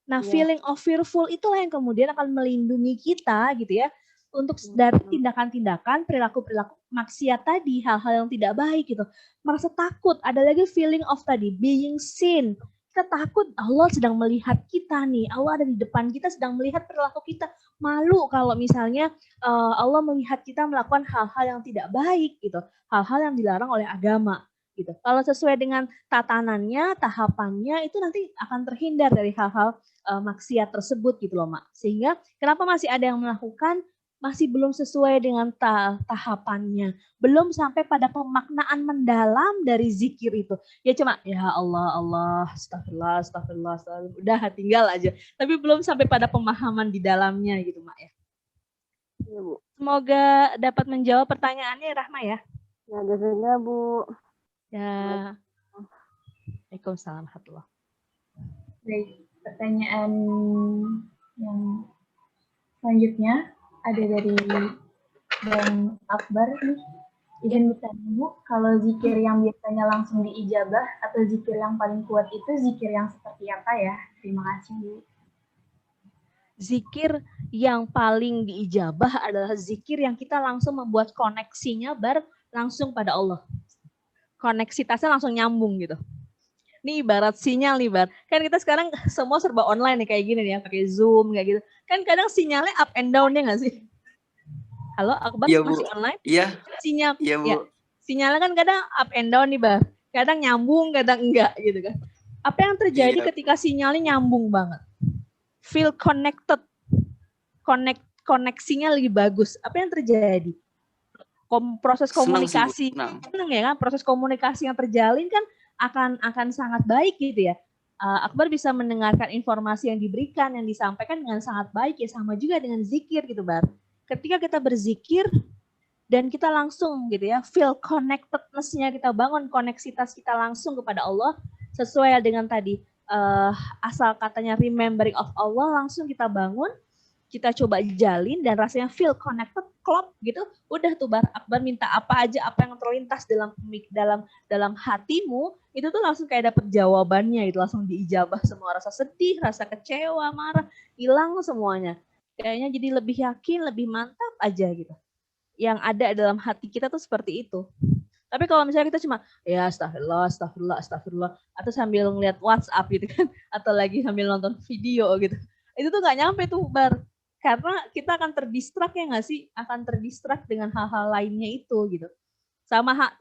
Nah, feeling of fearful itulah yang kemudian akan melindungi kita gitu ya untuk dari tindakan-tindakan, perilaku-perilaku maksiat tadi, hal-hal yang tidak baik gitu. Merasa takut, ada lagi feeling of tadi, being seen. Kita takut Allah sedang melihat kita nih, Allah ada di depan kita sedang melihat perilaku kita. Malu kalau misalnya Allah melihat kita melakukan hal-hal yang tidak baik gitu, hal-hal yang dilarang oleh agama. Gitu. Kalau sesuai dengan tatanannya, tahapannya itu nanti akan terhindar dari hal-hal maksiat tersebut gitu loh Mak. Sehingga kenapa masih ada yang melakukan masih belum sesuai dengan tahapannya, belum sampai pada pemaknaan mendalam dari zikir itu. Ya cuma ya Allah, astagfirullah, astagfirullah, astagfirullah, udah tinggal aja. Tapi belum sampai pada pemahaman di dalamnya gitu Mak ya. Iya Bu. Semoga dapat menjawab pertanyaannya Rahma ya. Ya biasanya Bu. Ya. Waalaikumsalam warahmatullahi. Baik, pertanyaan yang selanjutnya ada dari Bang Akbar nih. Izin bertanya Bu, kalau zikir yang biasanya langsung diijabah atau zikir yang paling kuat itu zikir yang seperti apa ya? Terima kasih Bu. Zikir yang paling diijabah adalah zikir yang kita langsung membuat koneksinya langsung pada Allah. Koneksitasnya langsung nyambung gitu. Ini ibarat sinyal nih Bar. Kan kita sekarang semua serba online nih kayak gini nih ya, pakai Zoom kayak gitu. Kan kadang sinyalnya up and down ya nggak sih? Halo Akbar, Iya, masih Bu. online? Iya. Sinyal. Iya, Bu. Ya, sinyalnya kan kadang up and down nih Bar. Kadang nyambung, kadang enggak gitu kan. Apa yang terjadi ketika sinyalnya nyambung banget? Feel connected. Koneksinya lebih bagus. Apa yang terjadi? Proses komunikasi. Senang ya kan? Proses komunikasi yang terjalin kan akan sangat baik gitu ya. Akbar bisa mendengarkan informasi yang diberikan, yang disampaikan dengan sangat baik ya, sama juga dengan zikir gitu Bar. Ketika kita berzikir dan kita langsung gitu ya, feel connectedness-nya kita bangun, koneksitas kita langsung kepada Allah sesuai dengan tadi asal katanya remembering of Allah, langsung kita bangun, kita coba jalin dan rasanya feel connected, klop gitu, udah tuh Bar, Akbar minta apa aja, apa yang terlintas dalam hatimu, itu tuh langsung kayak dapet jawabannya, itu langsung diijabah semua, rasa sedih, rasa kecewa, marah, hilang semuanya. Kayaknya jadi lebih yakin, lebih mantap aja gitu. Yang ada dalam hati kita tuh seperti itu. Tapi kalau misalnya kita cuma ya astagfirullah, atau sambil ngeliat WhatsApp gitu kan, atau lagi sambil nonton video gitu, itu tuh nggak nyampe tuh Bar. Karena kita akan terdistrak ya nggak sih? Akan terdistrak dengan hal-hal lainnya itu gitu.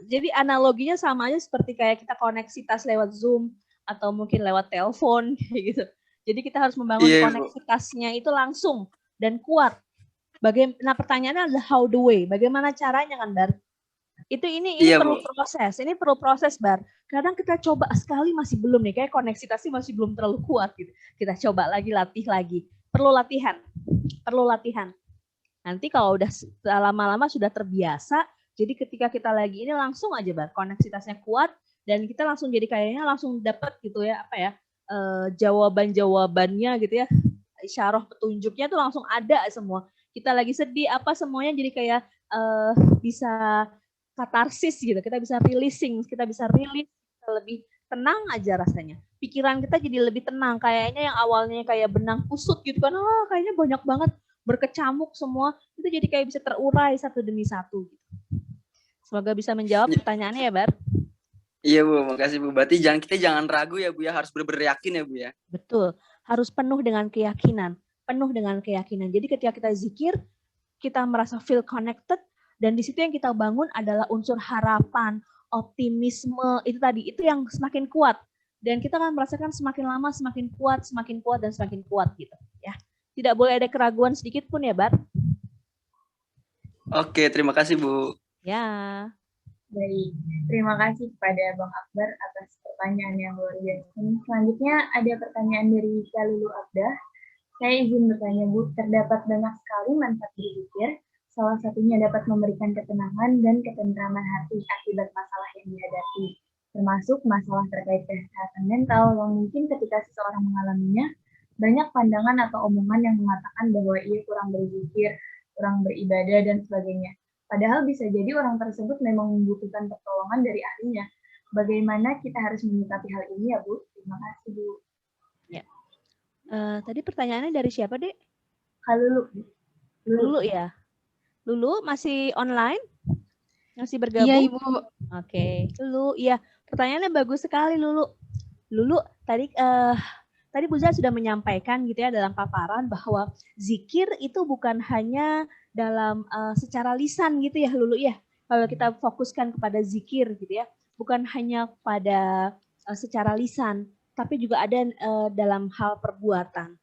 Jadi analoginya sama aja seperti kayak kita koneksitas lewat Zoom atau mungkin lewat telepon kayak gitu. Jadi kita harus membangun koneksitasnya itu langsung dan kuat. Nah pertanyaannya adalah how the way, bagaimana caranya kan Bar? Ini perlu proses, ini perlu proses Bar. Kadang kita coba sekali masih belum nih, kayak koneksitasnya masih belum terlalu kuat gitu. Kita coba lagi, latih lagi. Perlu latihan. Nanti kalau udah lama-lama sudah terbiasa, jadi ketika kita lagi ini langsung aja Bar, koneksitasnya kuat dan kita langsung jadi kayaknya langsung dapat gitu ya, jawaban-jawabannya gitu ya. Isyarah petunjuknya tuh langsung ada semua. Kita lagi sedih apa semuanya jadi kayak bisa katarsis gitu. Kita bisa releasing, kita bisa rilis, kita lebih tenang aja rasanya. Pikiran kita jadi lebih tenang. Kayaknya yang awalnya kayak benang kusut gitu kan, kayaknya banyak banget berkecamuk semua, itu jadi kayak bisa terurai satu demi satu. Gitu. Semoga bisa menjawab pertanyaannya ya Bar. Iya Bu, makasih Bu. Berarti kita jangan ragu ya Bu ya, harus benar-benar yakin ya Bu ya. Betul, harus penuh dengan keyakinan. Jadi ketika kita zikir, kita merasa feel connected, Dan di situ yang kita bangun adalah unsur harapan, optimisme, itu tadi, itu yang semakin kuat. Dan kita akan merasakan semakin lama semakin kuat, dan semakin kuat gitu ya. Tidak boleh ada keraguan sedikit pun ya, Bar. Oke, terima kasih Bu. Ya. Baik, terima kasih kepada Bang Akbar atas pertanyaan yang luar biasa. Selanjutnya ada pertanyaan dari Kalulu Abdah. Saya izin bertanya Bu, terdapat banyak sekali manfaat berzikir. Salah satunya dapat memberikan ketenangan dan ketentraman hati akibat masalah yang dihadapi, termasuk masalah terkait kesehatan mental yang mungkin ketika seseorang mengalaminya, banyak pandangan atau omongan yang mengatakan bahwa ia kurang berzikir, kurang beribadah, dan sebagainya. Padahal bisa jadi orang tersebut memang membutuhkan pertolongan dari ahlinya. Bagaimana kita harus menyikapi hal ini ya Bu? Terima kasih Bu. Ya. Tadi pertanyaannya dari siapa, Dek? Kalulu. Lulu ya? Lulu masih online? Masih bergabung? Iya, Ibu. Oke, Lulu, iya. Pertanyaannya bagus sekali, Lulu. Lulu, tadi Bu Zah sudah menyampaikan gitu ya dalam paparan bahwa zikir itu bukan hanya dalam secara lisan gitu ya, Lulu ya. Kalau kita fokuskan kepada zikir gitu ya, bukan hanya pada secara lisan, tapi juga ada dalam hal perbuatan.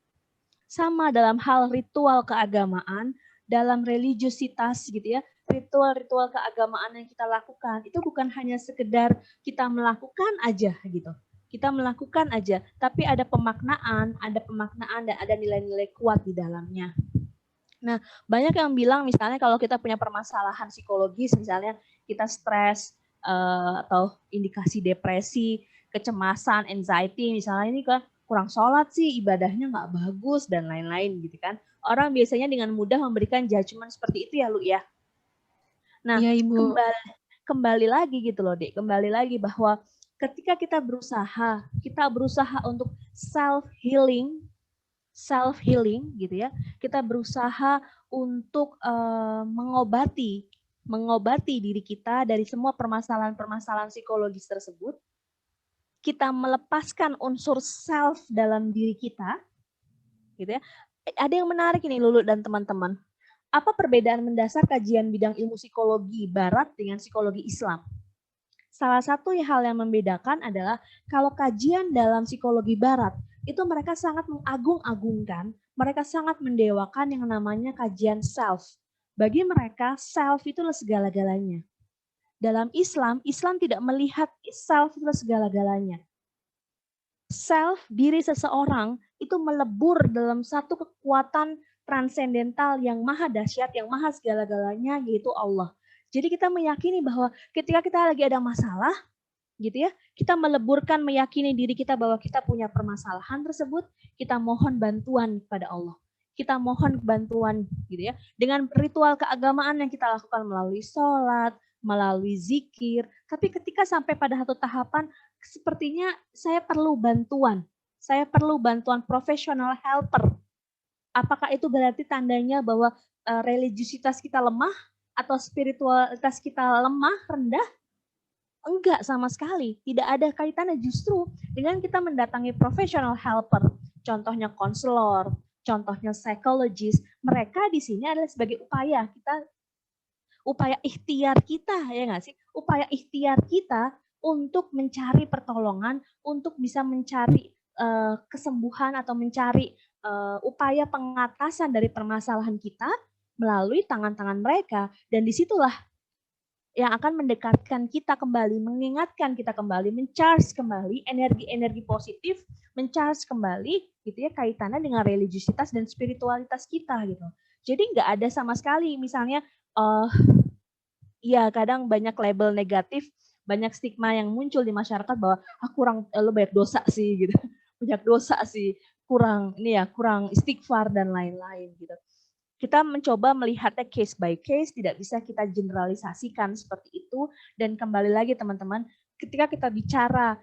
Sama dalam hal ritual keagamaan, dalam religiositas gitu ya, ritual-ritual keagamaan yang kita lakukan, itu bukan hanya sekedar kita melakukan aja gitu. Kita melakukan aja, tapi ada pemaknaan dan ada nilai-nilai kuat di dalamnya. Nah, banyak yang bilang misalnya kalau kita punya permasalahan psikologis, misalnya kita stres atau indikasi depresi, kecemasan, anxiety, misalnya ini kan kurang sholat sih, ibadahnya nggak bagus, dan lain-lain gitu kan. Orang biasanya dengan mudah memberikan judgement seperti itu ya, Lu ya. Nah, Iya, Ibu. kembali lagi gitu loh, Dek. Kembali lagi bahwa ketika kita berusaha untuk self-healing gitu ya. Kita berusaha untuk mengobati diri kita dari semua permasalahan-permasalahan psikologis tersebut. Kita melepaskan unsur self dalam diri kita, gitu ya. Ada yang menarik ini Lulu dan teman-teman. Apa perbedaan mendasar kajian bidang ilmu psikologi Barat dengan psikologi Islam? Salah satu hal yang membedakan adalah kalau kajian dalam psikologi Barat itu mereka sangat mengagung-agungkan, mereka sangat mendewakan yang namanya kajian self. Bagi mereka self itu segala-galanya. Dalam Islam tidak melihat self itu segala-galanya. Self, diri seseorang, itu melebur dalam satu kekuatan transendental yang maha dahsyat, yang maha segala-galanya, yaitu Allah. Jadi kita meyakini bahwa ketika kita lagi ada masalah, gitu ya, kita meleburkan meyakini diri kita bahwa kita punya permasalahan tersebut, kita mohon bantuan kepada Allah. Kita mohon bantuan gitu ya, dengan ritual keagamaan yang kita lakukan melalui sholat, melalui zikir. Tapi ketika sampai pada satu tahapan, sepertinya saya perlu bantuan profesional helper. Apakah itu berarti tandanya bahwa religiusitas kita lemah atau spiritualitas kita lemah, rendah? Enggak sama sekali, tidak ada kaitannya. Justru dengan kita mendatangi professional helper, contohnya konselor, contohnya psikologis, mereka di sini adalah sebagai upaya ikhtiar kita, ya nggak sih? Upaya ikhtiar kita untuk mencari pertolongan, untuk bisa mencari kesembuhan atau mencari upaya pengatasan dari permasalahan kita melalui tangan-tangan mereka. Dan disitulah yang akan mendekatkan kita kembali, mengingatkan kita kembali, mencharge kembali energi-energi positif, mencharge kembali gitu ya, kaitannya dengan religiusitas dan spiritualitas kita gitu. Jadi nggak ada sama sekali misalnya ya kadang banyak label negatif, banyak stigma yang muncul di masyarakat bahwa lo banyak dosa sih gitu. Banyak dosa sih, kurang istighfar dan lain-lain gitu. Kita mencoba melihatnya case by case, tidak bisa kita generalisasikan seperti itu. Dan kembali lagi teman-teman, ketika kita bicara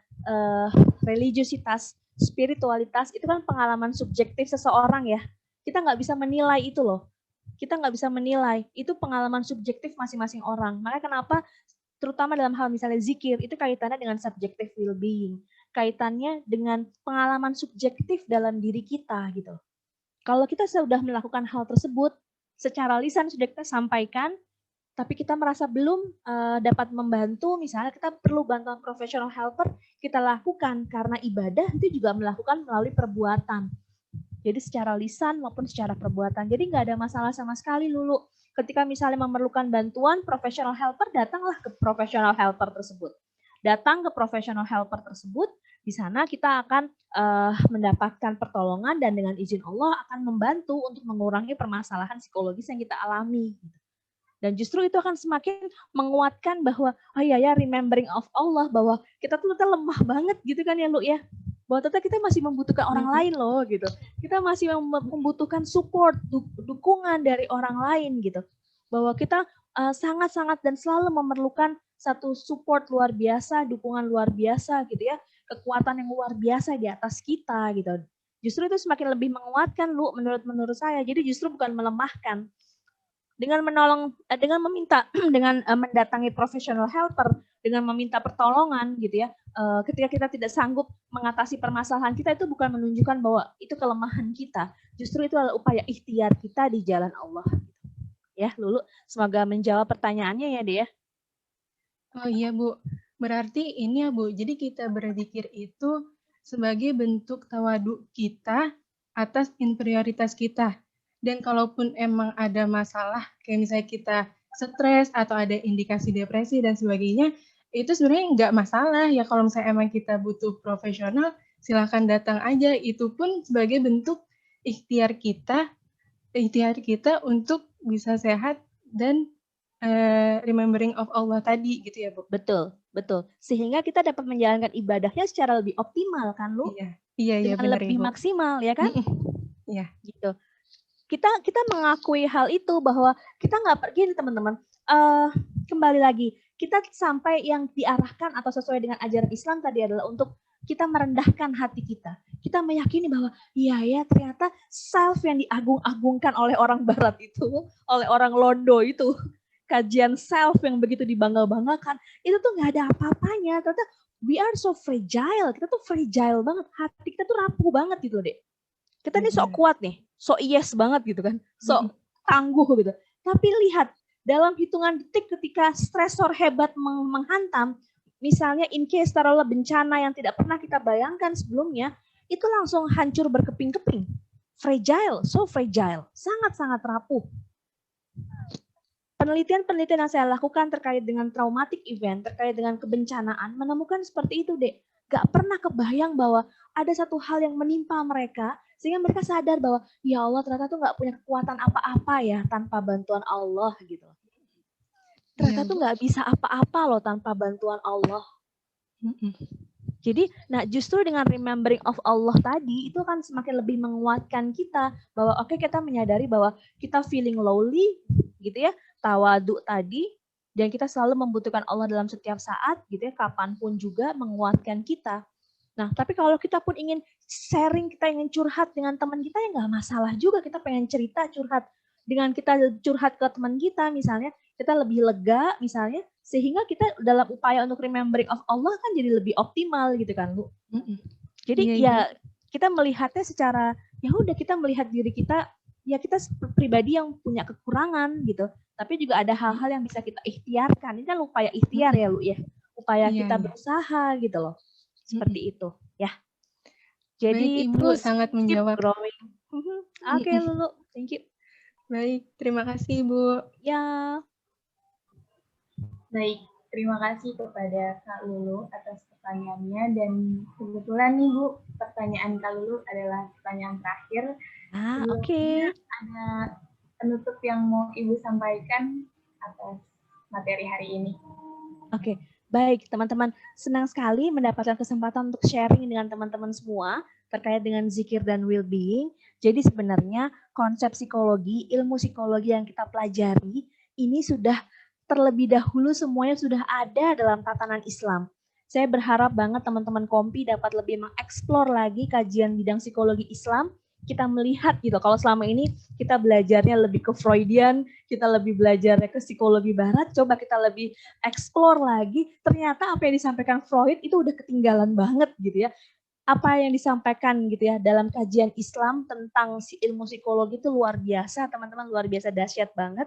religiusitas, spiritualitas, itu kan pengalaman subjektif seseorang ya. Kita nggak bisa menilai itu loh. Kita nggak bisa menilai, itu pengalaman subjektif masing-masing orang. Makanya kenapa terutama dalam hal misalnya zikir, itu kaitannya dengan subjective well-being. Kaitannya dengan pengalaman subjektif dalam diri kita gitu. Kalau kita sudah melakukan hal tersebut, secara lisan sudah kita sampaikan, tapi kita merasa belum dapat membantu, misalnya kita perlu bantuan professional helper, kita lakukan karena ibadah itu juga melakukan melalui perbuatan. Jadi secara lisan maupun secara perbuatan. Jadi nggak ada masalah sama sekali Lulu. Ketika misalnya memerlukan bantuan professional helper, datanglah ke professional helper tersebut. Datang ke professional helper tersebut, di sana kita akan mendapatkan pertolongan dan dengan izin Allah akan membantu untuk mengurangi permasalahan psikologis yang kita alami. Dan justru itu akan semakin menguatkan bahwa, oh iya ya, remembering of Allah, bahwa kita tuh lemah banget gitu kan ya Lu ya. Bahwa ternyata kita masih membutuhkan orang lain loh gitu. Kita masih membutuhkan support, dukungan dari orang lain gitu. Bahwa kita sangat-sangat dan selalu memerlukan satu support luar biasa, dukungan luar biasa gitu ya. Kekuatan yang luar biasa di atas kita gitu. Justru itu semakin lebih menguatkan Lu menurut saya. Jadi justru bukan melemahkan. Dengan menolong, dengan meminta, dengan mendatangi professional helper, dengan meminta pertolongan gitu ya, ketika kita tidak sanggup mengatasi permasalahan kita, itu bukan menunjukkan bahwa itu kelemahan kita, justru itu adalah upaya ikhtiar kita di jalan Allah. Ya, Lulu, semoga menjawab pertanyaannya ya, Dea. Oh iya Bu, berarti ini ya Bu, jadi kita berzikir itu sebagai bentuk tawadu kita atas inferioritas kita. Dan kalaupun emang ada masalah, kayak misalnya kita stres atau ada indikasi depresi dan sebagainya, itu sebenarnya nggak masalah ya. Kalau misalnya emang kita butuh profesional, silahkan datang aja. Itu pun sebagai bentuk ikhtiar kita untuk bisa sehat dan remembering of Allah tadi gitu ya Bu. Betul, betul. Sehingga kita dapat menjalankan ibadahnya secara lebih optimal kan Lu? Iya dengan benar lebih Ibu. maksimal ya kan? Iya. Gitu. Kita mengakui hal itu bahwa kita nggak pergi teman-teman. Kembali lagi, kita sampai yang diarahkan atau sesuai dengan ajaran Islam tadi adalah untuk kita merendahkan hati kita. Kita meyakini bahwa iya ya ternyata self yang diagung-agungkan oleh orang Barat itu, oleh orang Londo itu, kajian self yang begitu dibangga-banggakan, itu tuh nggak ada apa-apanya. Ternyata we are so fragile, kita tuh fragile banget, hati kita tuh rapuh banget gitu deh. Kita nih sok kuat nih, sok yes banget gitu kan, sok tangguh gitu. Tapi lihat, dalam hitungan detik ketika stresor hebat menghantam, misalnya in case taruhlah bencana yang tidak pernah kita bayangkan sebelumnya, itu langsung hancur berkeping-keping. Fragile, so fragile, sangat-sangat rapuh. Penelitian-penelitian yang saya lakukan terkait dengan traumatic event, terkait dengan kebencanaan, menemukan seperti itu, Dek. Gak pernah kebayang bahwa ada satu hal yang menimpa mereka, sehingga mereka sadar bahwa, ya Allah ternyata tuh gak punya kekuatan apa-apa ya tanpa bantuan Allah gitu. Ternyata tuh gak bisa apa-apa loh tanpa bantuan Allah. Jadi, nah justru dengan remembering of Allah tadi, itu akan semakin lebih menguatkan kita, bahwa oke, kita menyadari bahwa kita feeling lowly, gitu ya, tawadu tadi, dan kita selalu membutuhkan Allah dalam setiap saat, gitu ya, kapanpun juga menguatkan kita. Nah, tapi kalau kita pun ingin sharing, kita ingin curhat dengan teman kita, ya nggak masalah juga, kita pengen cerita, curhat. Dengan kita curhat ke teman kita, misalnya, kita lebih lega, misalnya, sehingga kita dalam upaya untuk remembering of Allah kan jadi lebih optimal, gitu kan, Lu. Jadi ya, kita melihatnya secara, ya udah kita melihat diri kita, ya kita pribadi yang punya kekurangan, gitu. Tapi juga ada hal-hal yang bisa kita ikhtiarkan. Ini kan upaya ikhtiar ya, Lu ya. Upaya kita berusaha gitu loh. Seperti itu, ya. Jadi baik, Ibu terus sangat menjawab. growing. Oke, Lulu. Thank you. Baik, terima kasih, Bu. Ya. Baik, terima kasih kepada Kak Lulu atas pertanyaannya. Dan kebetulan nih Bu, pertanyaan Kak Lulu adalah pertanyaan terakhir. Oke. Ada penutup yang mau Ibu sampaikan atas materi hari ini. Oke, baik teman-teman. Senang sekali mendapatkan kesempatan untuk sharing dengan teman-teman semua terkait dengan zikir dan well-being. Jadi sebenarnya konsep psikologi, ilmu psikologi yang kita pelajari, ini sudah terlebih dahulu semuanya sudah ada dalam tatanan Islam. Saya berharap banget teman-teman Kompi dapat lebih mengeksplor lagi kajian bidang psikologi Islam. Kita melihat gitu, kalau selama ini kita belajarnya lebih ke Freudian, kita lebih belajarnya ke psikologi barat, coba kita lebih explore lagi, ternyata apa yang disampaikan Freud itu udah ketinggalan banget gitu ya. Apa yang disampaikan gitu ya dalam kajian Islam tentang ilmu psikologi itu luar biasa, teman-teman, luar biasa dahsyat banget.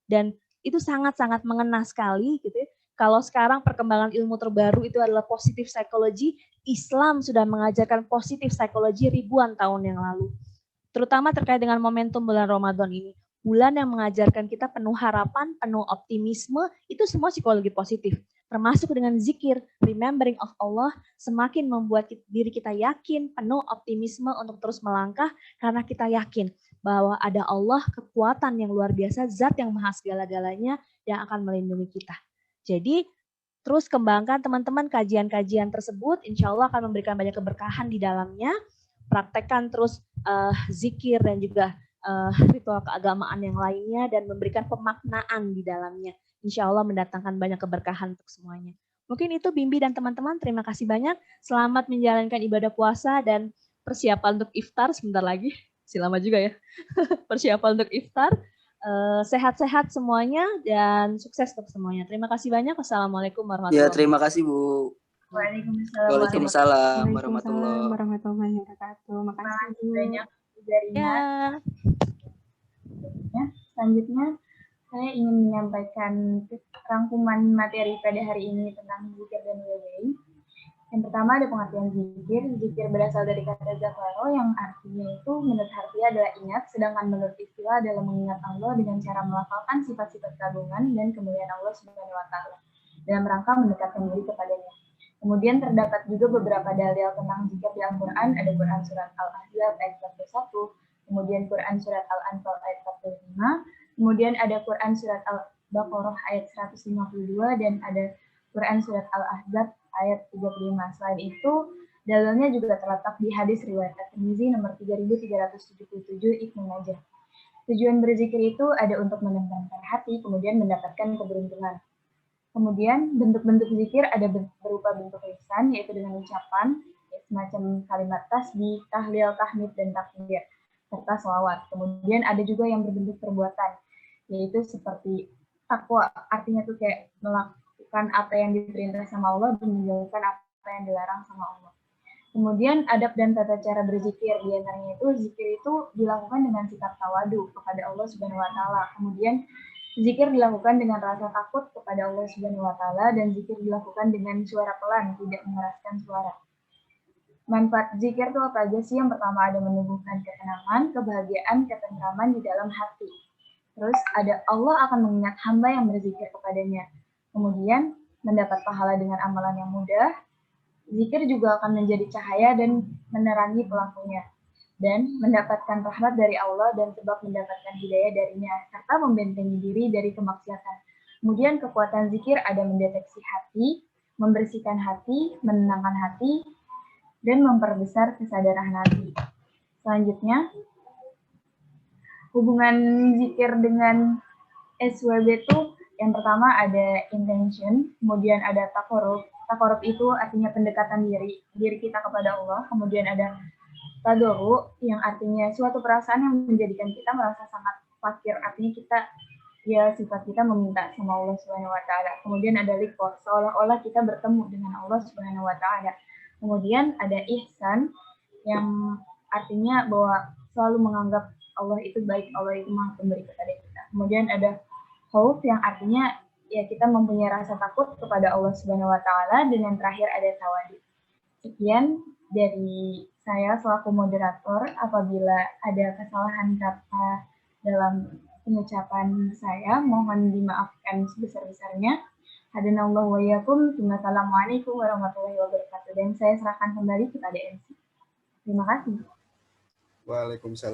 Dan itu sangat-sangat mengena sekali gitu ya. Kalau sekarang perkembangan ilmu terbaru itu adalah positive psychology, Islam sudah mengajarkan positive psychology ribuan tahun yang lalu. Terutama terkait dengan momentum bulan Ramadan ini. Bulan yang mengajarkan kita penuh harapan, penuh optimisme, itu semua psikologi positif. Termasuk dengan zikir, remembering of Allah, semakin membuat diri kita yakin, penuh optimisme untuk terus melangkah, karena kita yakin bahwa ada Allah, kekuatan yang luar biasa, zat yang maha segala-galanya yang akan melindungi kita. Jadi, terus kembangkan teman-teman kajian-kajian tersebut, insya Allah akan memberikan banyak keberkahan di dalamnya. Praktekkan terus zikir dan juga ritual keagamaan yang lainnya dan memberikan pemaknaan di dalamnya. Insya Allah mendatangkan banyak keberkahan untuk semuanya. Mungkin itu Bimbi dan teman-teman, terima kasih banyak. Selamat menjalankan ibadah puasa dan persiapan untuk iftar sebentar lagi. Lama juga ya. Persiapan untuk iftar. Sehat-sehat semuanya dan sukses untuk semuanya. Terima kasih banyak. Wassalamualaikum warahmatullahi Ya, wabarakatuh. terima kasih Bu. Waalaikumsalam warahmatullahi wabarakatuh. Terima Makasih kasih Bu. banyak Zarina. Ya. Selanjutnya saya ingin menyampaikan rangkuman materi pada hari ini tentang zikir dan will-being. Yang pertama ada pengertian zikir. Zikir berasal dari kata zakaro yang artinya itu menurut harfiah adalah ingat, sedangkan menurut istilah adalah mengingat Allah dengan cara melafalkan sifat-sifat keagungan dan kemuliaan Allah Subhanahu wa taala dalam rangka mendekatkan diri kepadanya. Kemudian terdapat juga beberapa dalil tentang zikir di Al-Qur'an, ada Quran surat Al-Ahzab ayat 41, kemudian Quran surat Al-Anfal ayat 45, kemudian ada Quran surat Al-Baqarah ayat 152 dan ada Quran surat Al-Ahzab ayat 35. Selain itu, dalilnya juga terletak di hadis riwayat At-Tirmizi nomor 3377 Ibnu Majah. Tujuan berzikir itu ada untuk menenangkan hati, kemudian mendapatkan keberuntungan. Kemudian bentuk-bentuk zikir ada berupa bentuk lisan, yaitu dengan ucapan, semacam kalimat tasbih, tahlil, tahmid, dan takbir, serta sholawat. Kemudian ada juga yang berbentuk perbuatan, yaitu seperti takwa, artinya tuh kayak melakukan apa yang diperintah sama Allah dan menjauhkan apa yang dilarang sama Allah. Kemudian adab dan tata cara berzikir, di antaranya itu zikir itu dilakukan dengan sikap tawadu kepada Allah Subhanahu wa taala. Kemudian zikir dilakukan dengan rasa takut kepada Allah Subhanahu wa taala dan zikir dilakukan dengan suara pelan, tidak mengeraskan suara. Manfaat zikir itu apa aja sih? Yang pertama ada menumbuhkan ketenangan, kebahagiaan, ketentraman di dalam hati. Terus ada Allah akan mengingat hamba yang berzikir kepadanya. Kemudian mendapat pahala dengan amalan yang mudah. Zikir juga akan menjadi cahaya dan menerangi pelakunya. Dan mendapatkan rahmat dari Allah dan sebab mendapatkan hidayah darinya, serta membentengi diri dari kemaksiatan. Kemudian kekuatan zikir ada mendeteksi hati, membersihkan hati, menenangkan hati, dan memperbesar kesadaran hati. Selanjutnya, hubungan zikir dengan SWB itu yang pertama ada intention, kemudian ada takorub. Takorub itu artinya pendekatan diri kita kepada Allah. Kemudian ada tadoru yang artinya suatu perasaan yang menjadikan kita merasa sangat fakir, artinya kita ya sifat kita meminta sama Allah Subhanahu wa taala. Kemudian ada liqah, seolah-olah kita bertemu dengan Allah Subhanahu wa taala. Kemudian ada ihsan yang artinya bahwa selalu menganggap Allah itu baik, Allah itu maha pemberi kepada kita. Kemudian ada khauf yang artinya ya kita mempunyai rasa takut kepada Allah Subhanahu wa taala, dan yang terakhir ada tawadu. Sekian dari saya selaku moderator. Apabila ada kesalahan kata dalam pengucapan saya, mohon dimaafkan sebesar-besarnya. Hadanallahu wa iyyakum. Wassalamualaikum warahmatullahi wabarakatuh. Dan saya serahkan kembali kepada MC. Terima kasih. Waalaikumsalam.